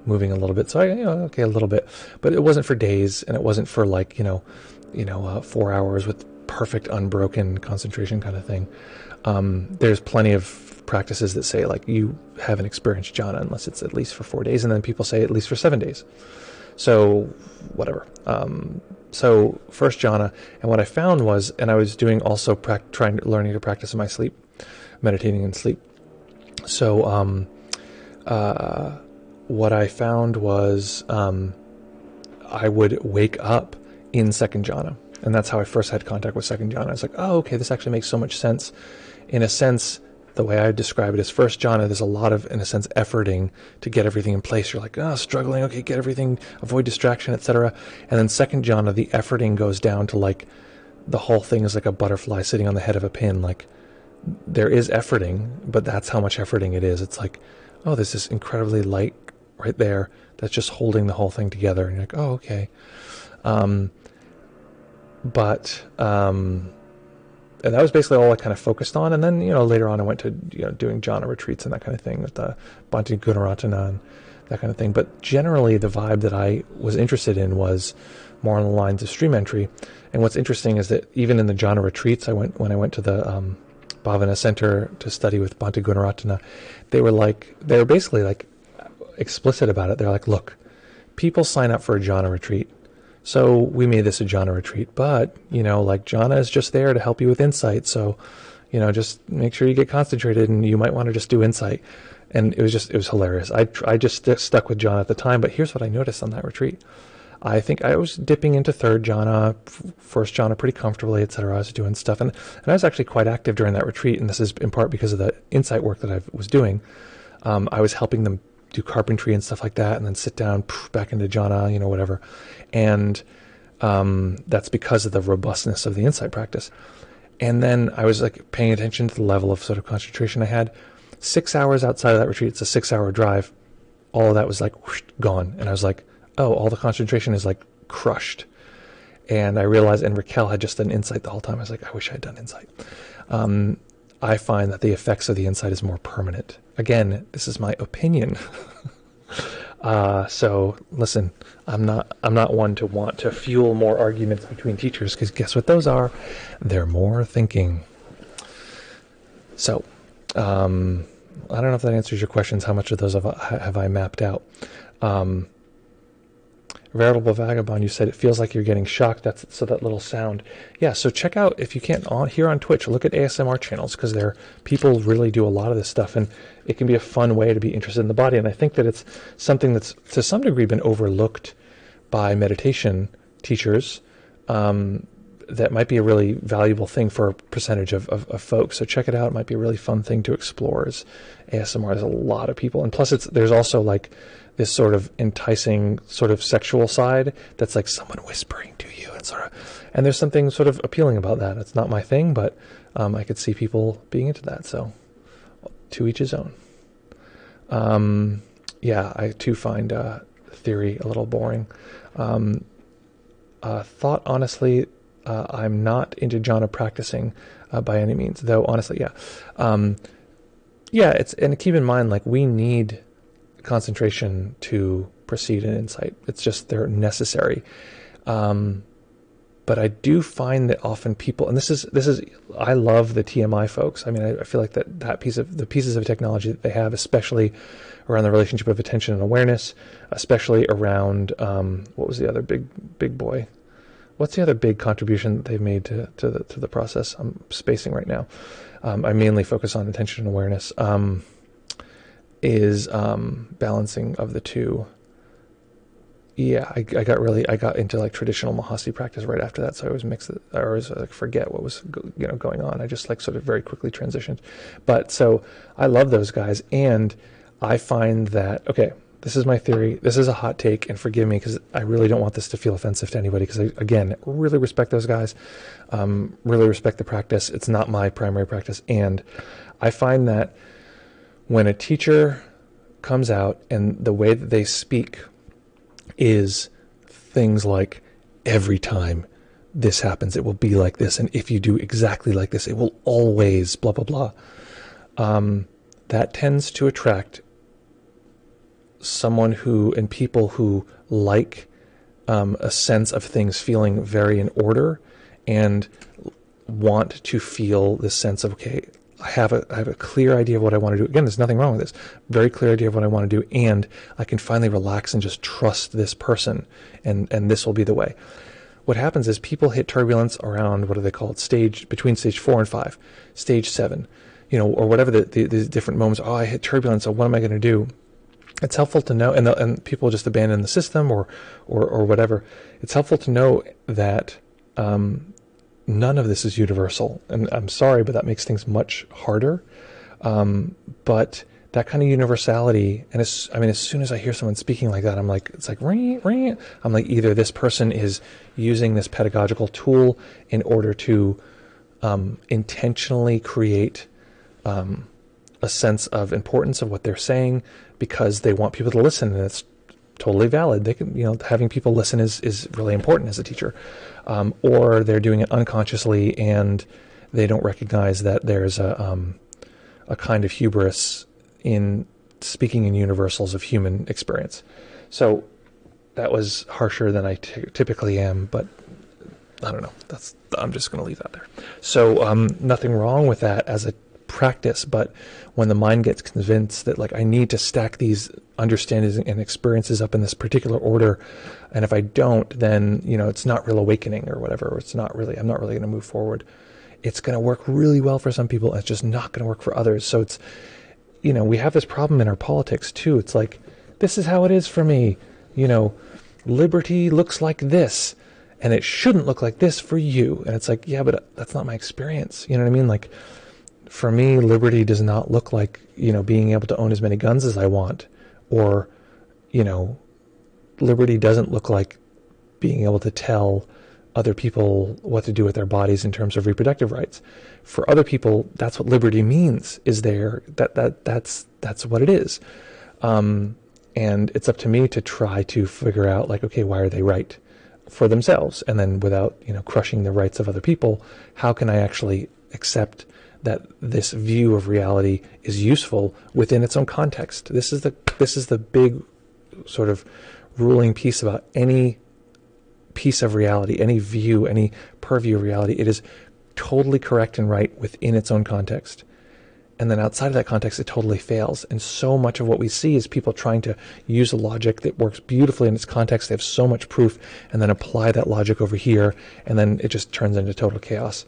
moving a little bit. So a little bit, but it wasn't for days, and it wasn't for 4 hours with perfect unbroken concentration kind of thing. There's plenty of practices that say you haven't experienced jhana unless it's at least for 4 days, and then people say at least for 7 days. So whatever. So first jhana, and what I found was, and I was doing also learning to practice in my sleep, meditating in sleep. So what I found was I would wake up in second jhana, and that's how I first had contact with second jhana. I was like, oh, okay, this actually makes so much sense. In a sense, the way I describe it is first jhana, there's a lot of, in a sense, efforting to get everything in place. You're like, struggling, okay, get everything, avoid distraction, etc. And then second jhana, the efforting goes down to the whole thing is like a butterfly sitting on the head of a pin. There is efforting, but that's how much efforting it is. It's there's this incredibly light right there that's just holding the whole thing together. And you're like, oh, okay. And that was basically all I kind of focused on. And then, later on I went to, doing jhana retreats and that kind of thing with the Bhante Gunaratana and that kind of thing. But generally the vibe that I was interested in was more on the lines of stream entry. And what's interesting is that even in the jhana retreats, when I went to the Bhavana Center to study with Bhante Gunaratana, they were basically explicit about it. They're like, look, people sign up for a jhana retreat. So we made this a jhana retreat, but, jhana is just there to help you with insight. So, just make sure you get concentrated, and you might want to just do insight. And it was hilarious. I just stuck with jhana at the time, but here's what I noticed on that retreat. I think I was dipping into third jhana, first jhana pretty comfortably, etc. I was doing stuff, and I was actually quite active during that retreat, and this is in part because of the insight work that I was doing. I was helping them do carpentry and stuff like that, and then sit down, back into jhana, whatever. And that's because of the robustness of the insight practice. And then I was paying attention to the level of sort of concentration I had. 6 hours outside of that retreat, it's a 6-hour drive. All of that was like whoosh, gone. And I was like, oh, all the concentration is like crushed. And I realized, and Raquel had just done insight the whole time. I was like, I wish I had done insight. I find that the effects of the insight is more permanent. Again, this is my opinion. So listen, I'm not one to want to fuel more arguments between teachers, because guess what those are? They're more thinking. So, I don't know if that answers your questions. How much of those have I mapped out? Veritable Vagabond, you said it feels like you're getting shocked. So that little sound. Yeah, so check out, if you can't, here on Twitch, look at ASMR channels, because people really do a lot of this stuff, and it can be a fun way to be interested in the body. And I think that it's something that's to some degree been overlooked by meditation teachers. That might be a really valuable thing for a percentage of folks. So check it out. It might be a really fun thing to explore, is ASMR. There's a lot of people. And plus there's also like this sort of enticing sort of sexual side that's like someone whispering to you, and there's something sort of appealing about that. It's not my thing, but I could see people being into that. So to each his own. Yeah, I too find theory a little boring. Thought, honestly, I'm not into jhana practicing by any means, though honestly, yeah. Yeah, and keep in mind, like, we need concentration to proceed in insight. It's just, they're necessary. But I do find that often people, and this is I love the TMI folks. I mean, I feel like the pieces of technology that they have, especially around the relationship of attention and awareness, especially around what was the other big boy? What's the other big contribution that they've made to the process? I'm spacing right now. I mainly focus on attention and awareness. Is balancing of the two. Yeah, I got into like traditional Mahasi practice right after that, so I always I always like forget what was going on. I just like sort of very quickly transitioned. But so I love those guys, and I find that, okay, this is my theory. This is a hot take, and forgive me because I really don't want this to feel offensive to anybody, because I, again, really respect those guys, really respect the practice. It's not my primary practice, and I find that when a teacher comes out and the way that they speak is things like, every time this happens, it will be like this, and if you do exactly like this, it will always blah, blah, blah. That tends to attract someone and people who like a sense of things feeling very in order, and want to feel this sense of, okay, I have a clear idea of what I want to do. Again, there's nothing wrong with this. Very clear idea of what I want to do, and I can finally relax and just trust this person, and this will be the way. What happens is people hit turbulence around, what do they call it, between stage 4 and 5, stage 7, or whatever the different moments. Oh, I hit turbulence, so what am I going to do? It's helpful to know, and people just abandon the system or whatever. It's helpful to know that none of this is universal, and I'm sorry, but that makes things much harder. But that kind of universality, and as soon as I hear someone speaking like that, I'm like, it's like ring, ring. I'm like, either this person is using this pedagogical tool in order to intentionally create a sense of importance of what they're saying, because they want people to listen, and it's totally valid. They can, having people listen is really important as a teacher. Or they're doing it unconsciously, and they don't recognize that there's a kind of hubris in speaking in universals of human experience. So that was harsher than I typically am, but I don't know. I'm just going to leave that there. So nothing wrong with that as a practice, but when the mind gets convinced that, like, I need to stack these understandings and experiences up in this particular order, and if I don't, then it's not real awakening or whatever, or I'm not really going to move forward. It's going to work really well for some people, and it's just not going to work for others. So it's, we have this problem in our politics too. It's like, this is how it is for me. Liberty looks like this, and it shouldn't look like this for you. And it's like, yeah, but that's not my experience. You know what I mean? Like, for me, liberty does not look like, being able to own as many guns as I want, or, liberty doesn't look like being able to tell other people what to do with their bodies in terms of reproductive rights. For other people, that's what liberty means, is that's what it is. And it's up to me to try to figure out, like, okay, why are they right for themselves? And then without, crushing the rights of other people, how can I actually accept that this view of reality is useful within its own context? This is the big sort of ruling piece about any piece of reality, any view, any purview of reality. It is totally correct and right within its own context. And then outside of that context, it totally fails. And so much of what we see is people trying to use a logic that works beautifully in its context. They have so much proof, and then apply that logic over here, and then it just turns into total chaos.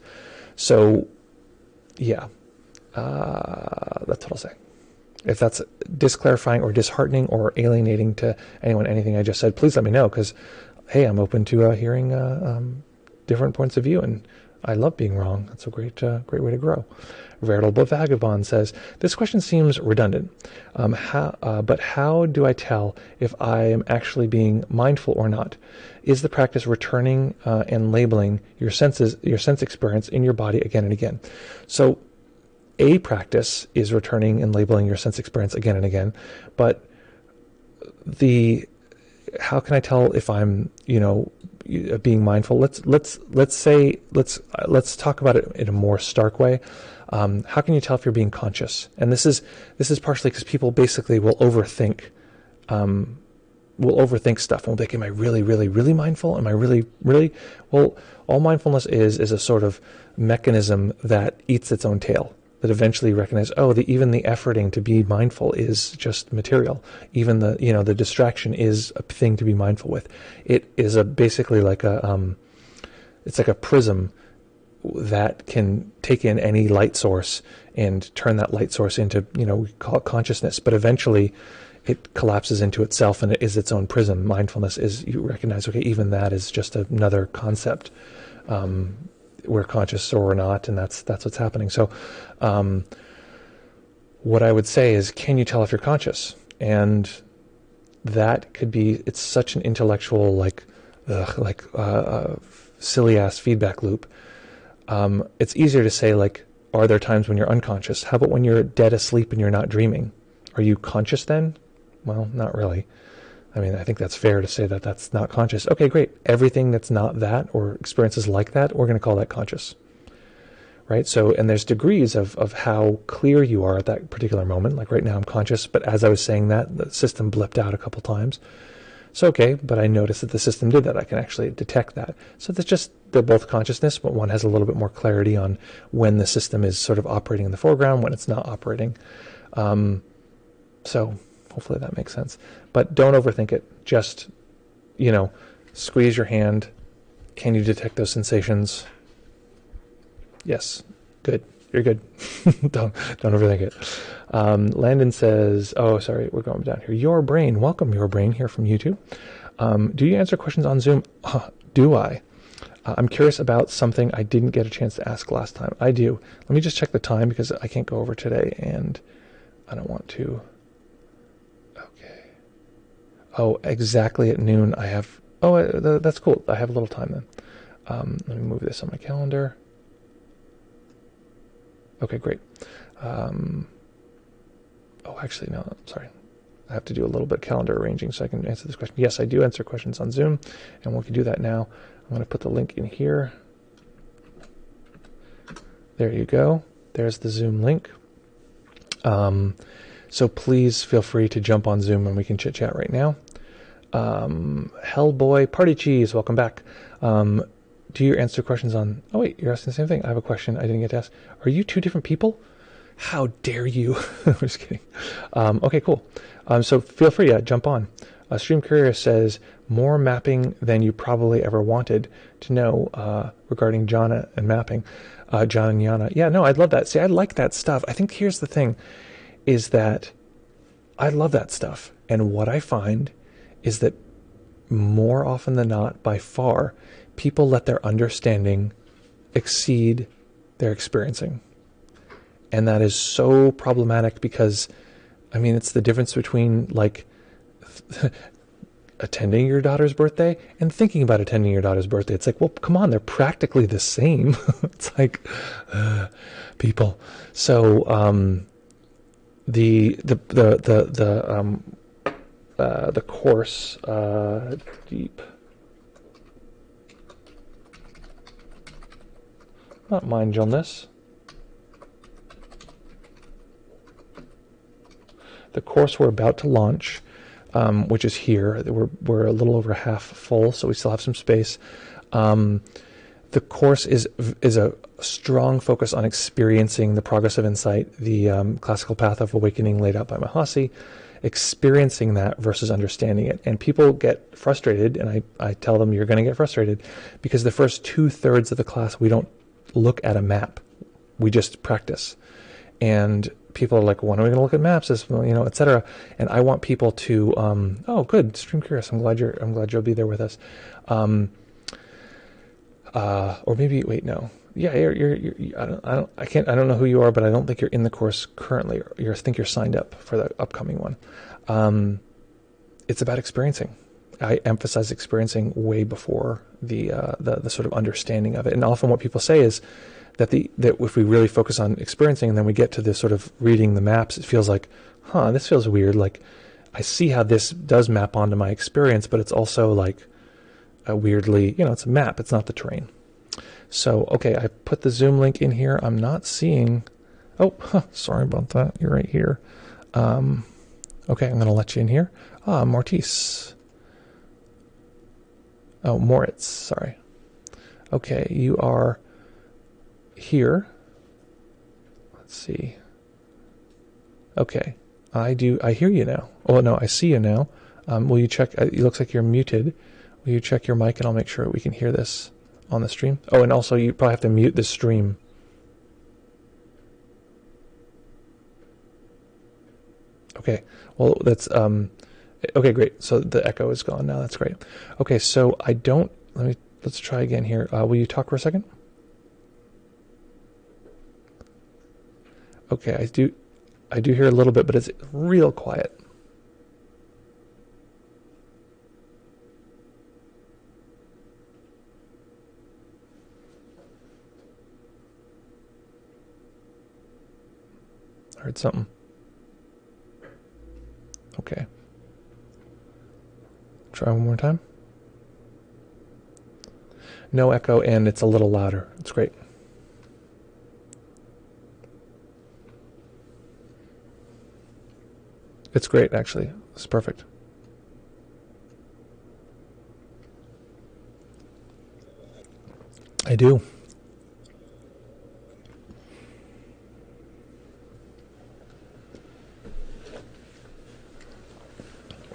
So, yeah, that's what I'll say. If that's disclarifying or disheartening or alienating to anyone, anything I just said, please let me know, because, hey, I'm open to hearing different points of view, and I love being wrong. That's a great way to grow. Veritable Vagabond says, this question seems redundant, but how do I tell if I am actually being mindful or not? Is the practice returning and labeling your sense experience in your body again and again? So a practice is returning and labeling your sense experience again and again, but how can I tell if I'm, being mindful? Let's talk about it in a more stark way. How can you tell if you're being conscious? And this is partially because people basically will overthink stuff. And will be like, am I really, really, really mindful? Am I really, really? Well, all mindfulness is a sort of mechanism that eats its own tail, that eventually recognize, even the efforting to be mindful is just material. Even the distraction is a thing to be mindful with. It is basically like it's like a prism that can take in any light source and turn that light source into, we call it consciousness. But eventually it collapses into itself and it is its own prism. Mindfulness is, you recognize, okay, even that is just another concept. We're conscious or we're not, and that's what's happening. So what I would say is, can you tell if you're conscious? And that could be, it's such an intellectual, silly ass feedback loop. It's easier to say, are there times when you're unconscious? How about when you're dead asleep and you're not dreaming? Are you conscious then? Well, not really. I mean, I think that's fair to say that that's not conscious. Okay, great. Everything that's not that, or experiences like that, we're going to call that conscious. Right? So, and there's degrees of how clear you are at that particular moment. Like right now I'm conscious, but as I was saying that, the system blipped out a couple times. So, okay, but I noticed that the system did that. I can actually detect that. So they're both consciousness, but one has a little bit more clarity on when the system is sort of operating in the foreground, when it's not operating. So hopefully that makes sense. But don't overthink it. Just, squeeze your hand. Can you detect those sensations? Yes. Good. You're good. Don't overthink it. Landon says, oh, sorry, we're going down here. Your Brain. Welcome, Your Brain, here from YouTube. Do you answer questions on Zoom? Do I? I'm curious about something I didn't get a chance to ask last time. I do. Let me just check the time because I can't go over today and I don't want to. Okay. Oh, exactly at noon I have... Oh, that's cool. I have a little time then. Let me move this on my calendar. Okay, great. Oh, actually, no, I'm sorry. I have to do a little bit of calendar arranging so I can answer this question. Yes, I do answer questions on Zoom, and we can do that now. I'm going to put the link in here. There you go. There's the Zoom link. So please feel free to jump on Zoom and we can chit-chat right now. Hellboy Party Cheese, welcome back. Do you answer questions on... Oh, wait, you're asking the same thing. I have a question I didn't get to ask. Are you two different people? How dare you? I'm just kidding. Okay, cool. So feel free to jump on. Stream Courier says, more mapping than you probably ever wanted to know regarding Jhana and mapping. Jhana and Jnana. Yeah, no, I'd love that. See, I like that stuff. I think here's the thing, is that I love that stuff. And what I find is that more often than not, by far, people let their understanding exceed their experiencing. And that is so problematic because, I mean, it's the difference between, like, attending your daughter's birthday and thinking about attending your daughter's birthday. It's like, well, come on, they're practically the same. It's like, people. So the course deep, not mindfulness. The course we're about to launch, which is here. We're a little over half full, so we still have some space. The course is a strong focus on experiencing the progress of insight, the classical path of awakening laid out by Mahasi, experiencing that versus understanding it. And people get frustrated, and I tell them you're going to get frustrated because the first 2/3 of the class we don't look at a map, we just practice. And people are like, when are we going to look at maps? This, etc. And I want people to, oh, good, Stream Curious. I'm glad you'll be there with us. Or maybe, wait, no. Yeah, I don't know who you are, but I don't think you're in the course currently. I think you're signed up for the upcoming one. It's about experiencing. I emphasize experiencing way before the sort of understanding of it. And often what people say is, that if we really focus on experiencing and then we get to this sort of reading the maps, it feels like, this feels weird. Like, I see how this does map onto my experience, but it's also like a weirdly, it's a map. It's not the terrain. So, okay, I put the Zoom link in here. I'm not seeing, sorry about that. You're right here. Okay, I'm going to let you in here. Mortis. Oh, Moritz, sorry. Okay, you are here. Let's see. Okay, I hear you now. Oh no, I see you now. Will you check? It looks like you're muted. Will you check your mic and I'll make sure we can hear this on the stream? Oh, and also you probably have to mute the stream. Okay, well that's okay, great. So the echo is gone now. That's great. Okay, so let's try again here. Will you talk for a second? Okay, I do hear a little bit, but it's real quiet. I heard something. Okay. Try one more time. No echo, and it's a little louder. It's great. It's great, actually. It's perfect. I do.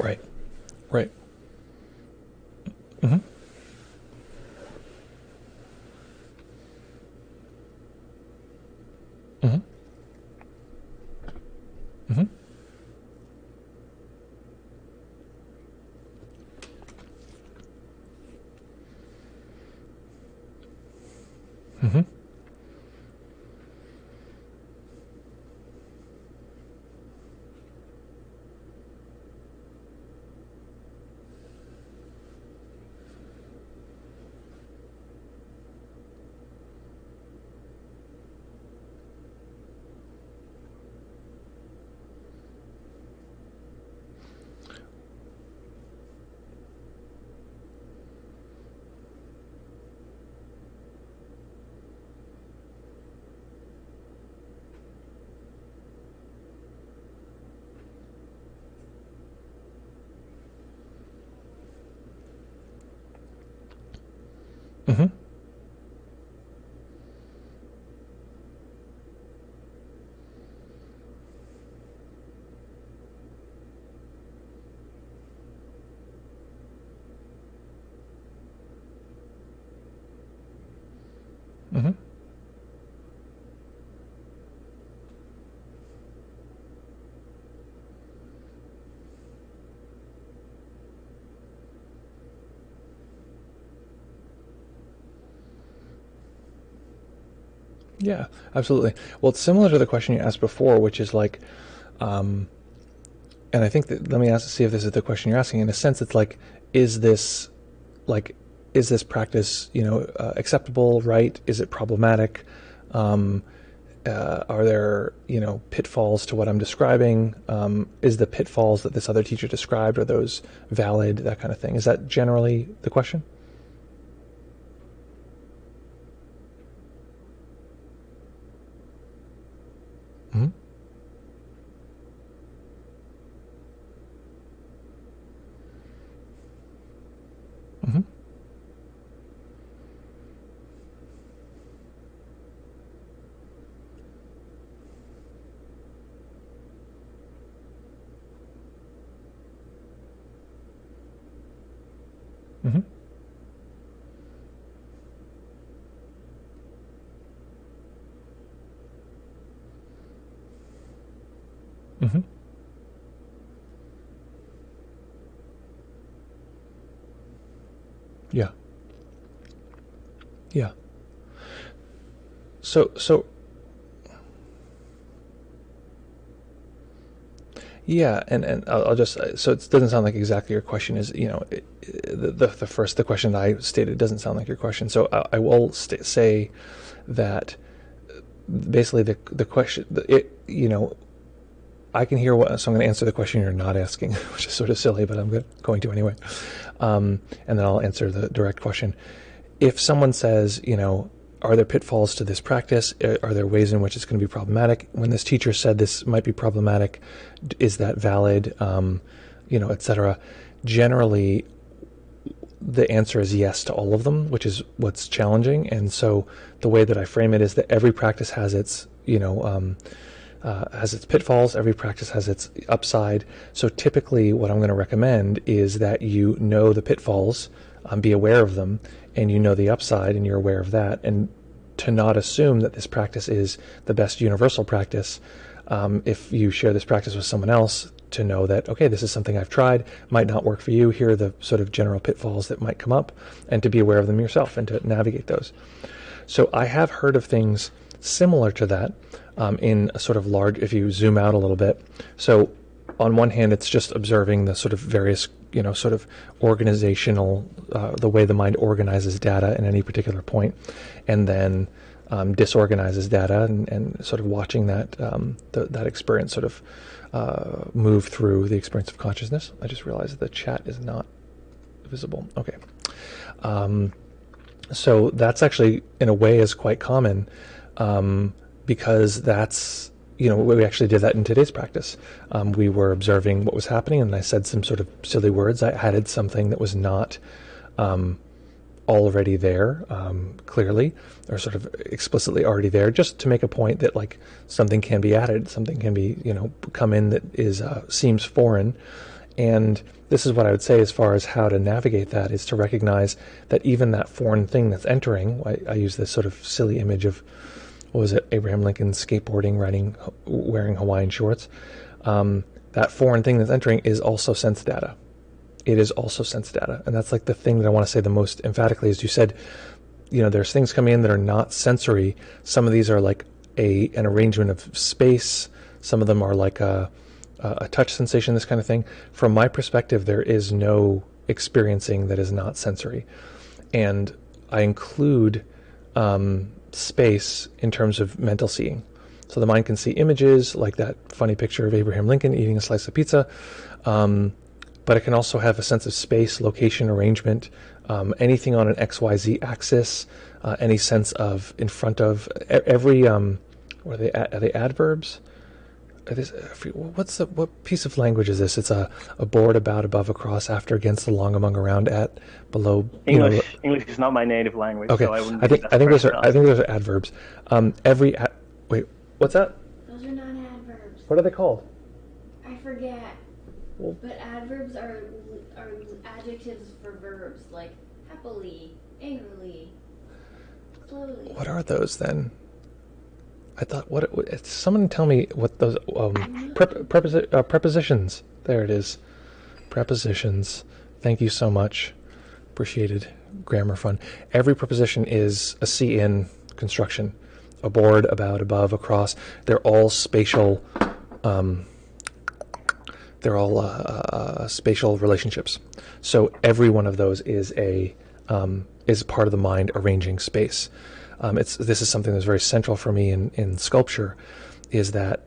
Right. Right. Mm-hmm. Mm-hmm. Mm-hmm. Mm-hmm. Mm-hmm. Mm-hmm. Yeah, absolutely. Well, it's similar to the question you asked before, which is like, and I think that, let me see if this is the question you're asking. In a sense, it's like, is this practice, acceptable, right? Is it problematic? Are there, pitfalls to what I'm describing? Is the pitfalls that this other teacher described, are those valid? That kind of thing. Is that generally the question? Mm-hmm. Mm-hmm. Mm-hmm. Mm-hmm. Yeah. Yeah. So yeah, and I'll just, so it doesn't sound like exactly your question is, the question that I stated doesn't sound like your question. So I will say that basically the question, I can hear what, so I'm going to answer the question you're not asking, which is sort of silly, but I'm going to anyway. And then I'll answer the direct question. If someone says, are there pitfalls to this practice? Are there ways in which it's going to be problematic? When this teacher said this might be problematic, is that valid? Etc. Generally, the answer is yes to all of them, which is what's challenging. And so the way that I frame it is that every practice has its, has its pitfalls. Every practice has its upside. So typically what I'm going to recommend is that you know the pitfalls, be aware of them, and you know the upside and you're aware of that, and to not assume that this practice is the best universal practice. If you share this practice with someone else, to know that, okay, this is something I've tried, might not work for you, here are the sort of general pitfalls that might come up, and to be aware of them yourself and to navigate those. So I have heard of things similar to that in a sort of large, if you zoom out a little bit. So on one hand, it's just observing the sort of various, sort of organizational, the way the mind organizes data in any particular point, and then disorganizes data, and sort of watching that that experience sort of move through the experience of consciousness. I just realized that the chat is not visible. Okay. So that's actually, in a way, is quite common, because that's, we actually did that in today's practice. We were observing what was happening, and I said some sort of silly words. I added something that was not already there, clearly, or sort of explicitly already there, just to make a point that, like, something can be added, something can be, come in that is seems foreign. And this is what I would say as far as how to navigate that, is to recognize that even that foreign thing that's entering, I use this sort of silly image of, what was it, Abraham Lincoln skateboarding, wearing Hawaiian shorts. That foreign thing that's entering is also sense data. It is also sense data. And that's like the thing that I want to say the most emphatically, is you said, there's things coming in that are not sensory. Some of these are like an arrangement of space. Some of them are like a touch sensation, this kind of thing. From my perspective, there is no experiencing that is not sensory. And I include space in terms of mental seeing. So the mind can see images, like that funny picture of Abraham Lincoln eating a slice of pizza, but it can also have a sense of space, location, arrangement, anything on an XYZ axis, any sense of in front of every, are they adverbs? What piece of language is this? It's a board, about, above, across, after, against, along, among, around, at, below. English is not my native language, okay. So I wouldn't. I think those are adverbs. Wait, what's that? Those are not adverbs. What are they called? I forget. Well, but adverbs are adjectives for verbs, like happily, angrily, slowly. What are those then? I thought, someone tell me what those, prepositions. There it is. Prepositions. Thank you so much. Appreciated. Grammar fun. Every preposition is a see-in construction. A board, about, above, across. They're all spatial they're all spatial relationships. So every one of those is part of the mind arranging space. This is something that's very central for me in sculpture, is that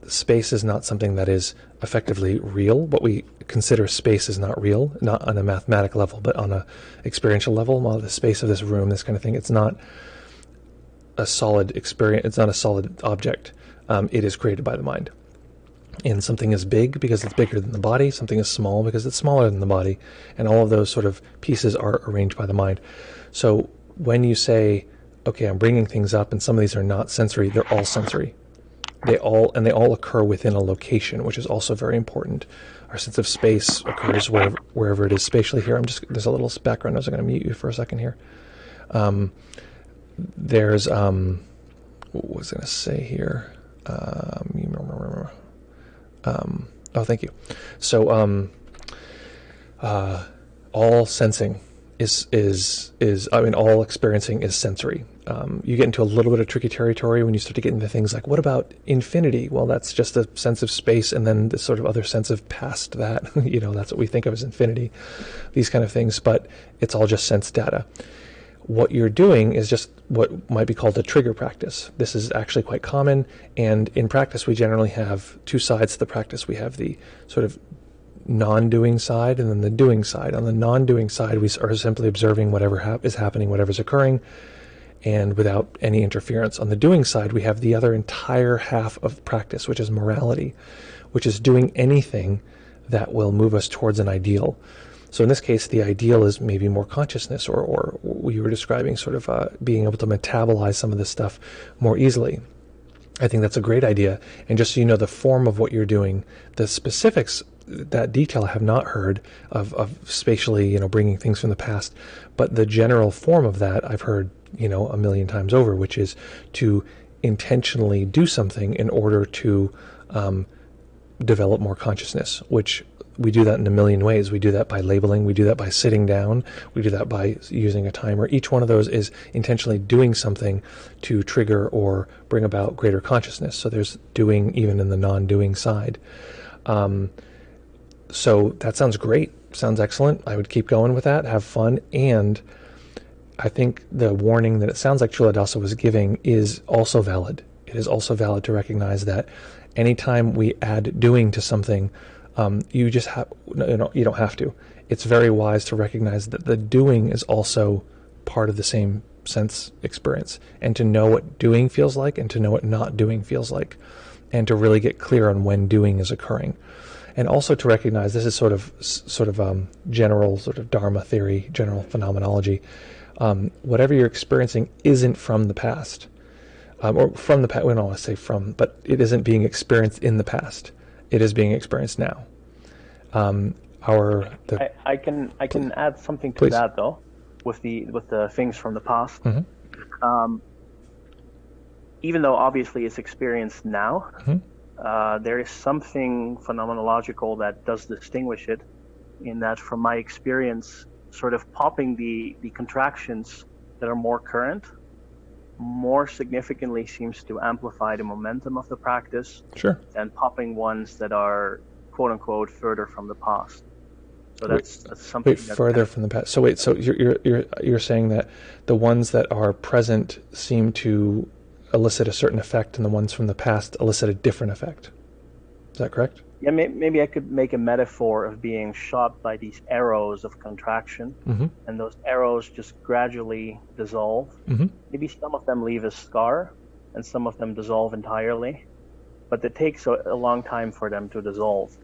space is not something that is effectively real. What we consider space is not real, not on a mathematical level, but on a experiential level. Well, the space of this room, this kind of thing, it's not a solid experience. It's not a solid object. It is created by the mind. And something is big because it's bigger than the body. Something is small because it's smaller than the body. And all of those sort of pieces are arranged by the mind. So when you say, okay, I'm bringing things up and some of these are not sensory, they're all sensory. They all occur within a location, which is also very important. Our sense of space occurs wherever it is spatially here. There's a little background noise. I'm going to mute you for a second here. There's, what was I going to say here? Oh, thank you. So, all sensing all experiencing is sensory. You get into a little bit of tricky territory when you start to get into things like, what about infinity? Well, that's just a sense of space, and then this sort of other sense of past that. That's what we think of as infinity, these kind of things, but it's all just sense data. What you're doing is just what might be called a trigger practice. This is actually quite common, and in practice we generally have two sides to the practice. We have the sort of non-doing side and then the doing side. On the non-doing side, we are simply observing whatever is happening, whatever's occurring, and without any interference. On the doing side, we have the other entire half of practice, which is morality, which is doing anything that will move us towards an ideal. So in this case, the ideal is maybe more consciousness, or you were describing sort of being able to metabolize some of this stuff more easily. I think that's a great idea. And just so you know, the form of what you're doing, the specifics, that detail I have not heard of spatially, bringing things from the past, but the general form of that I've heard, a million times over, which is to intentionally do something in order to develop more consciousness, which we do that in a million ways. We do that by labeling, we do that by sitting down, we do that by using a timer. Each one of those is intentionally doing something to trigger or bring about greater consciousness. So there's doing even in the non-doing side. So that sounds great, sounds excellent. I would keep going with that, have fun, and I think the warning that it sounds like Chula Dasa was giving is also valid. It is also valid to recognize that anytime we add doing to something, you just have, you don't have to. It's very wise to recognize that the doing is also part of the same sense experience, and to know what doing feels like and to know what not doing feels like, and to really get clear on when doing is occurring. And also to recognize, this is sort of general sort of Dharma theory, general phenomenology. Whatever you're experiencing isn't from the past, or from the past. We don't want to say from, but it isn't being experienced in the past. It is being experienced now. I can add something to that though, with the things from the past. Mm-hmm. Even though obviously it's experienced now. Mm-hmm. There is something phenomenological that does distinguish it, in that from my experience, sort of popping the contractions that are more current more significantly seems to amplify the momentum of the practice. Sure. Than popping ones that are quote unquote further from the past. So that's something. Wait, further from the past. So wait, so you're saying that the ones that are present seem to elicit a certain effect, and the ones from the past elicit a different effect. Is that correct? Yeah, maybe I could make a metaphor of being shot by these arrows of contraction, mm-hmm. and those arrows just gradually dissolve. Mm-hmm. Maybe some of them leave a scar, and some of them dissolve entirely, but it takes a long time for them to dissolve.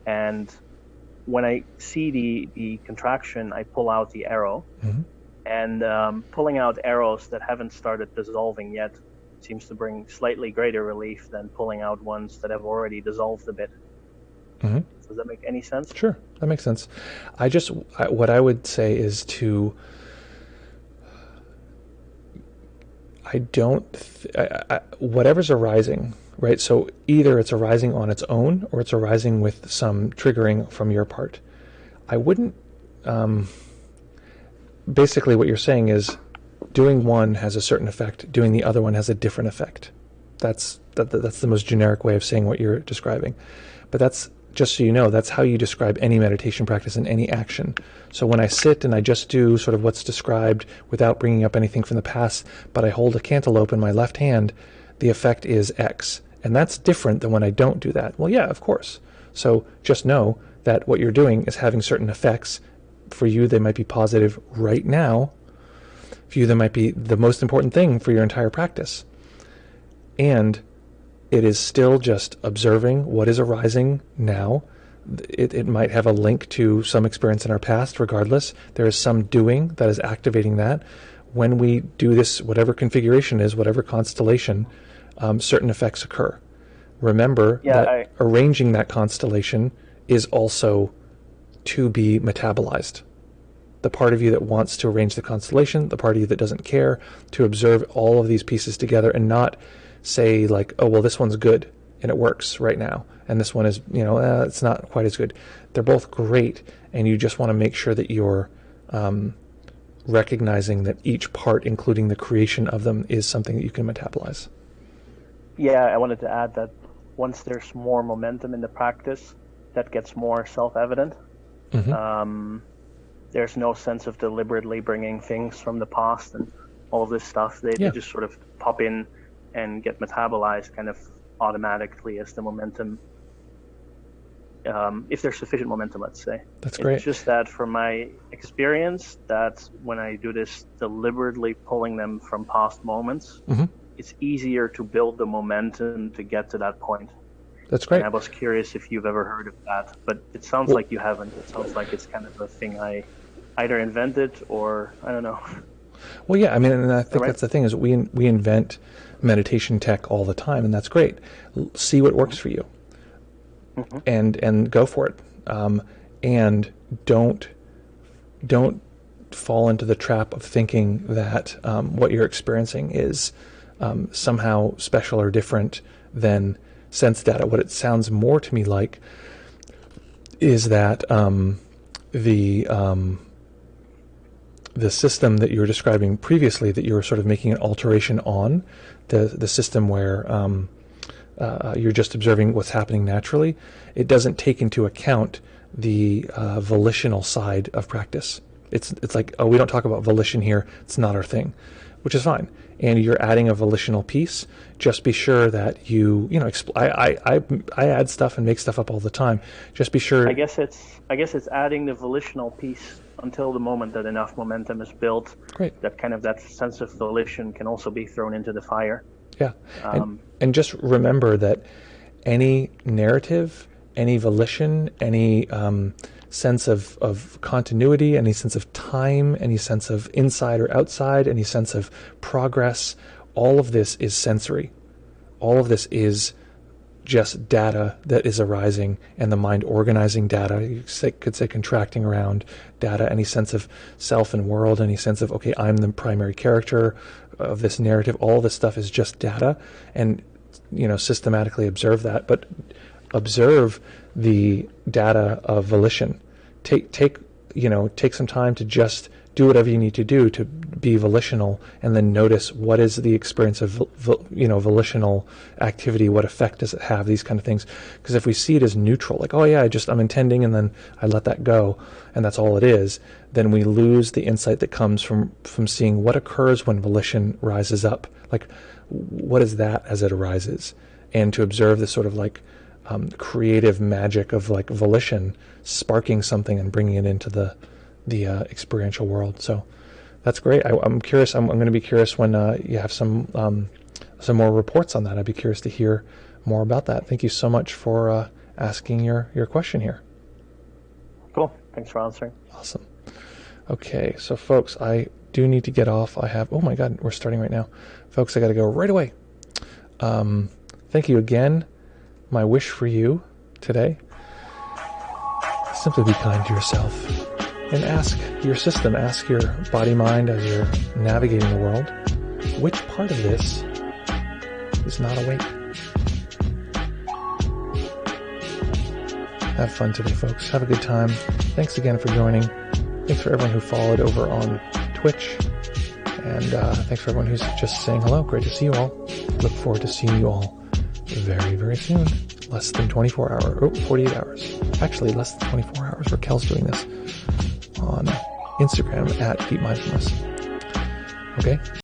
And when I see the contraction, I pull out the arrow, mm-hmm. and pulling out arrows that haven't started dissolving yet seems to bring slightly greater relief than pulling out ones that have already dissolved a bit. Mm-hmm. Does that make any sense? Sure, that makes sense. What I would say is to, whatever's arising, right? So either it's arising on its own or it's arising with some triggering from your part. I wouldn't, basically what you're saying is doing one has a certain effect, doing the other one has a different effect. That's the most generic way of saying what you're describing. But that's just so you know, that's how you describe any meditation practice and any action. So when I sit and I just do sort of what's described without bringing up anything from the past, but I hold a cantaloupe in my left hand, the effect is X. And that's different than when I don't do that. Well, yeah, of course. So just know that what you're doing is having certain effects. For you, they might be positive right now. For you, they might be the most important thing for your entire practice. And it is still just observing what is arising now. It might have a link to some experience in our past, regardless. There is some doing that is activating that. When we do this, whatever configuration is, whatever constellation, certain effects occur. Remember that arranging that constellation is also to be metabolized. The part of you that wants to arrange the constellation, the part of you that doesn't care, to observe all of these pieces together and not say like, oh, well, this one's good and it works right now, and this one is, it's not quite as good. They're both great, and you just want to make sure that you're recognizing that each part, including the creation of them, is something that you can metabolize. Yeah, I wanted to add that once there's more momentum in the practice, that gets more self-evident. Mm-hmm. There's no sense of deliberately bringing things from the past and all this stuff. They just sort of pop in and get metabolized kind of automatically as the momentum, if there's sufficient momentum, let's say. That's great. It's just that from my experience, that when I do this deliberately pulling them from past moments, mm-hmm. it's easier to build the momentum to get to that point. That's great. And I was curious if you've ever heard of that, but it sounds like you haven't. It sounds like it's kind of a thing I either invented or I don't know. Well, yeah, I mean, and I think that's the thing is we invent meditation tech all the time, and that's great. See what works for you, mm-hmm. and go for it. And don't fall into the trap of thinking that what you're experiencing is somehow special or different than sense data. What it sounds more to me like is that the system that you were describing previously, that you were sort of making an alteration on, the system where you're just observing what's happening naturally, it doesn't take into account the volitional side of practice. It's like, oh, we don't talk about volition here, it's not our thing, which is fine. And you're adding a volitional piece. Just be sure that I add stuff and make stuff up all the time. Just be sure. I guess it's adding the volitional piece until the moment that enough momentum is built. Great. That sense of volition can also be thrown into the fire. Yeah. And just remember that any narrative, any volition, any sense of continuity, any sense of time, any sense of inside or outside, any sense of progress, all of this is sensory. All of this is just data that is arising, and the mind organizing data. You could say contracting around data, any sense of self and world, any sense of, okay, I'm the primary character of this narrative. All this stuff is just data, and systematically observe that. But observe the data of volition. Take some time to just do whatever you need to do to be volitional, and then notice what is the experience of volitional activity, what effect does it have, these kind of things. Because if we see it as neutral, like, oh yeah, I'm intending and then I let that go and that's all it is, then we lose the insight that comes from seeing what occurs when volition rises up. Like, what is that as it arises? And to observe this sort of like creative magic of like volition sparking something and bringing it into the experiential world. So that's great. I'm curious. I'm going to be curious when you have some more reports on that. I'd be curious to hear more about that. Thank you so much for asking your question here. Cool. Thanks for answering. Awesome. Okay, so folks, I do need to get off. Oh my God, we're starting right now. Folks, I got to go right away. Thank you again. My wish for you today, simply be kind to yourself and ask your system, ask your body-mind as you're navigating the world, which part of this is not awake? Have fun today, folks. Have a good time. Thanks again for joining. Thanks for everyone who followed over on Twitch. And thanks for everyone who's just saying hello. Great to see you all. Look forward to seeing you all very, very soon. less than 48 hours. Actually, less than 24 hours. Raquel's doing this on Instagram at Deep Mindfulness. Okay?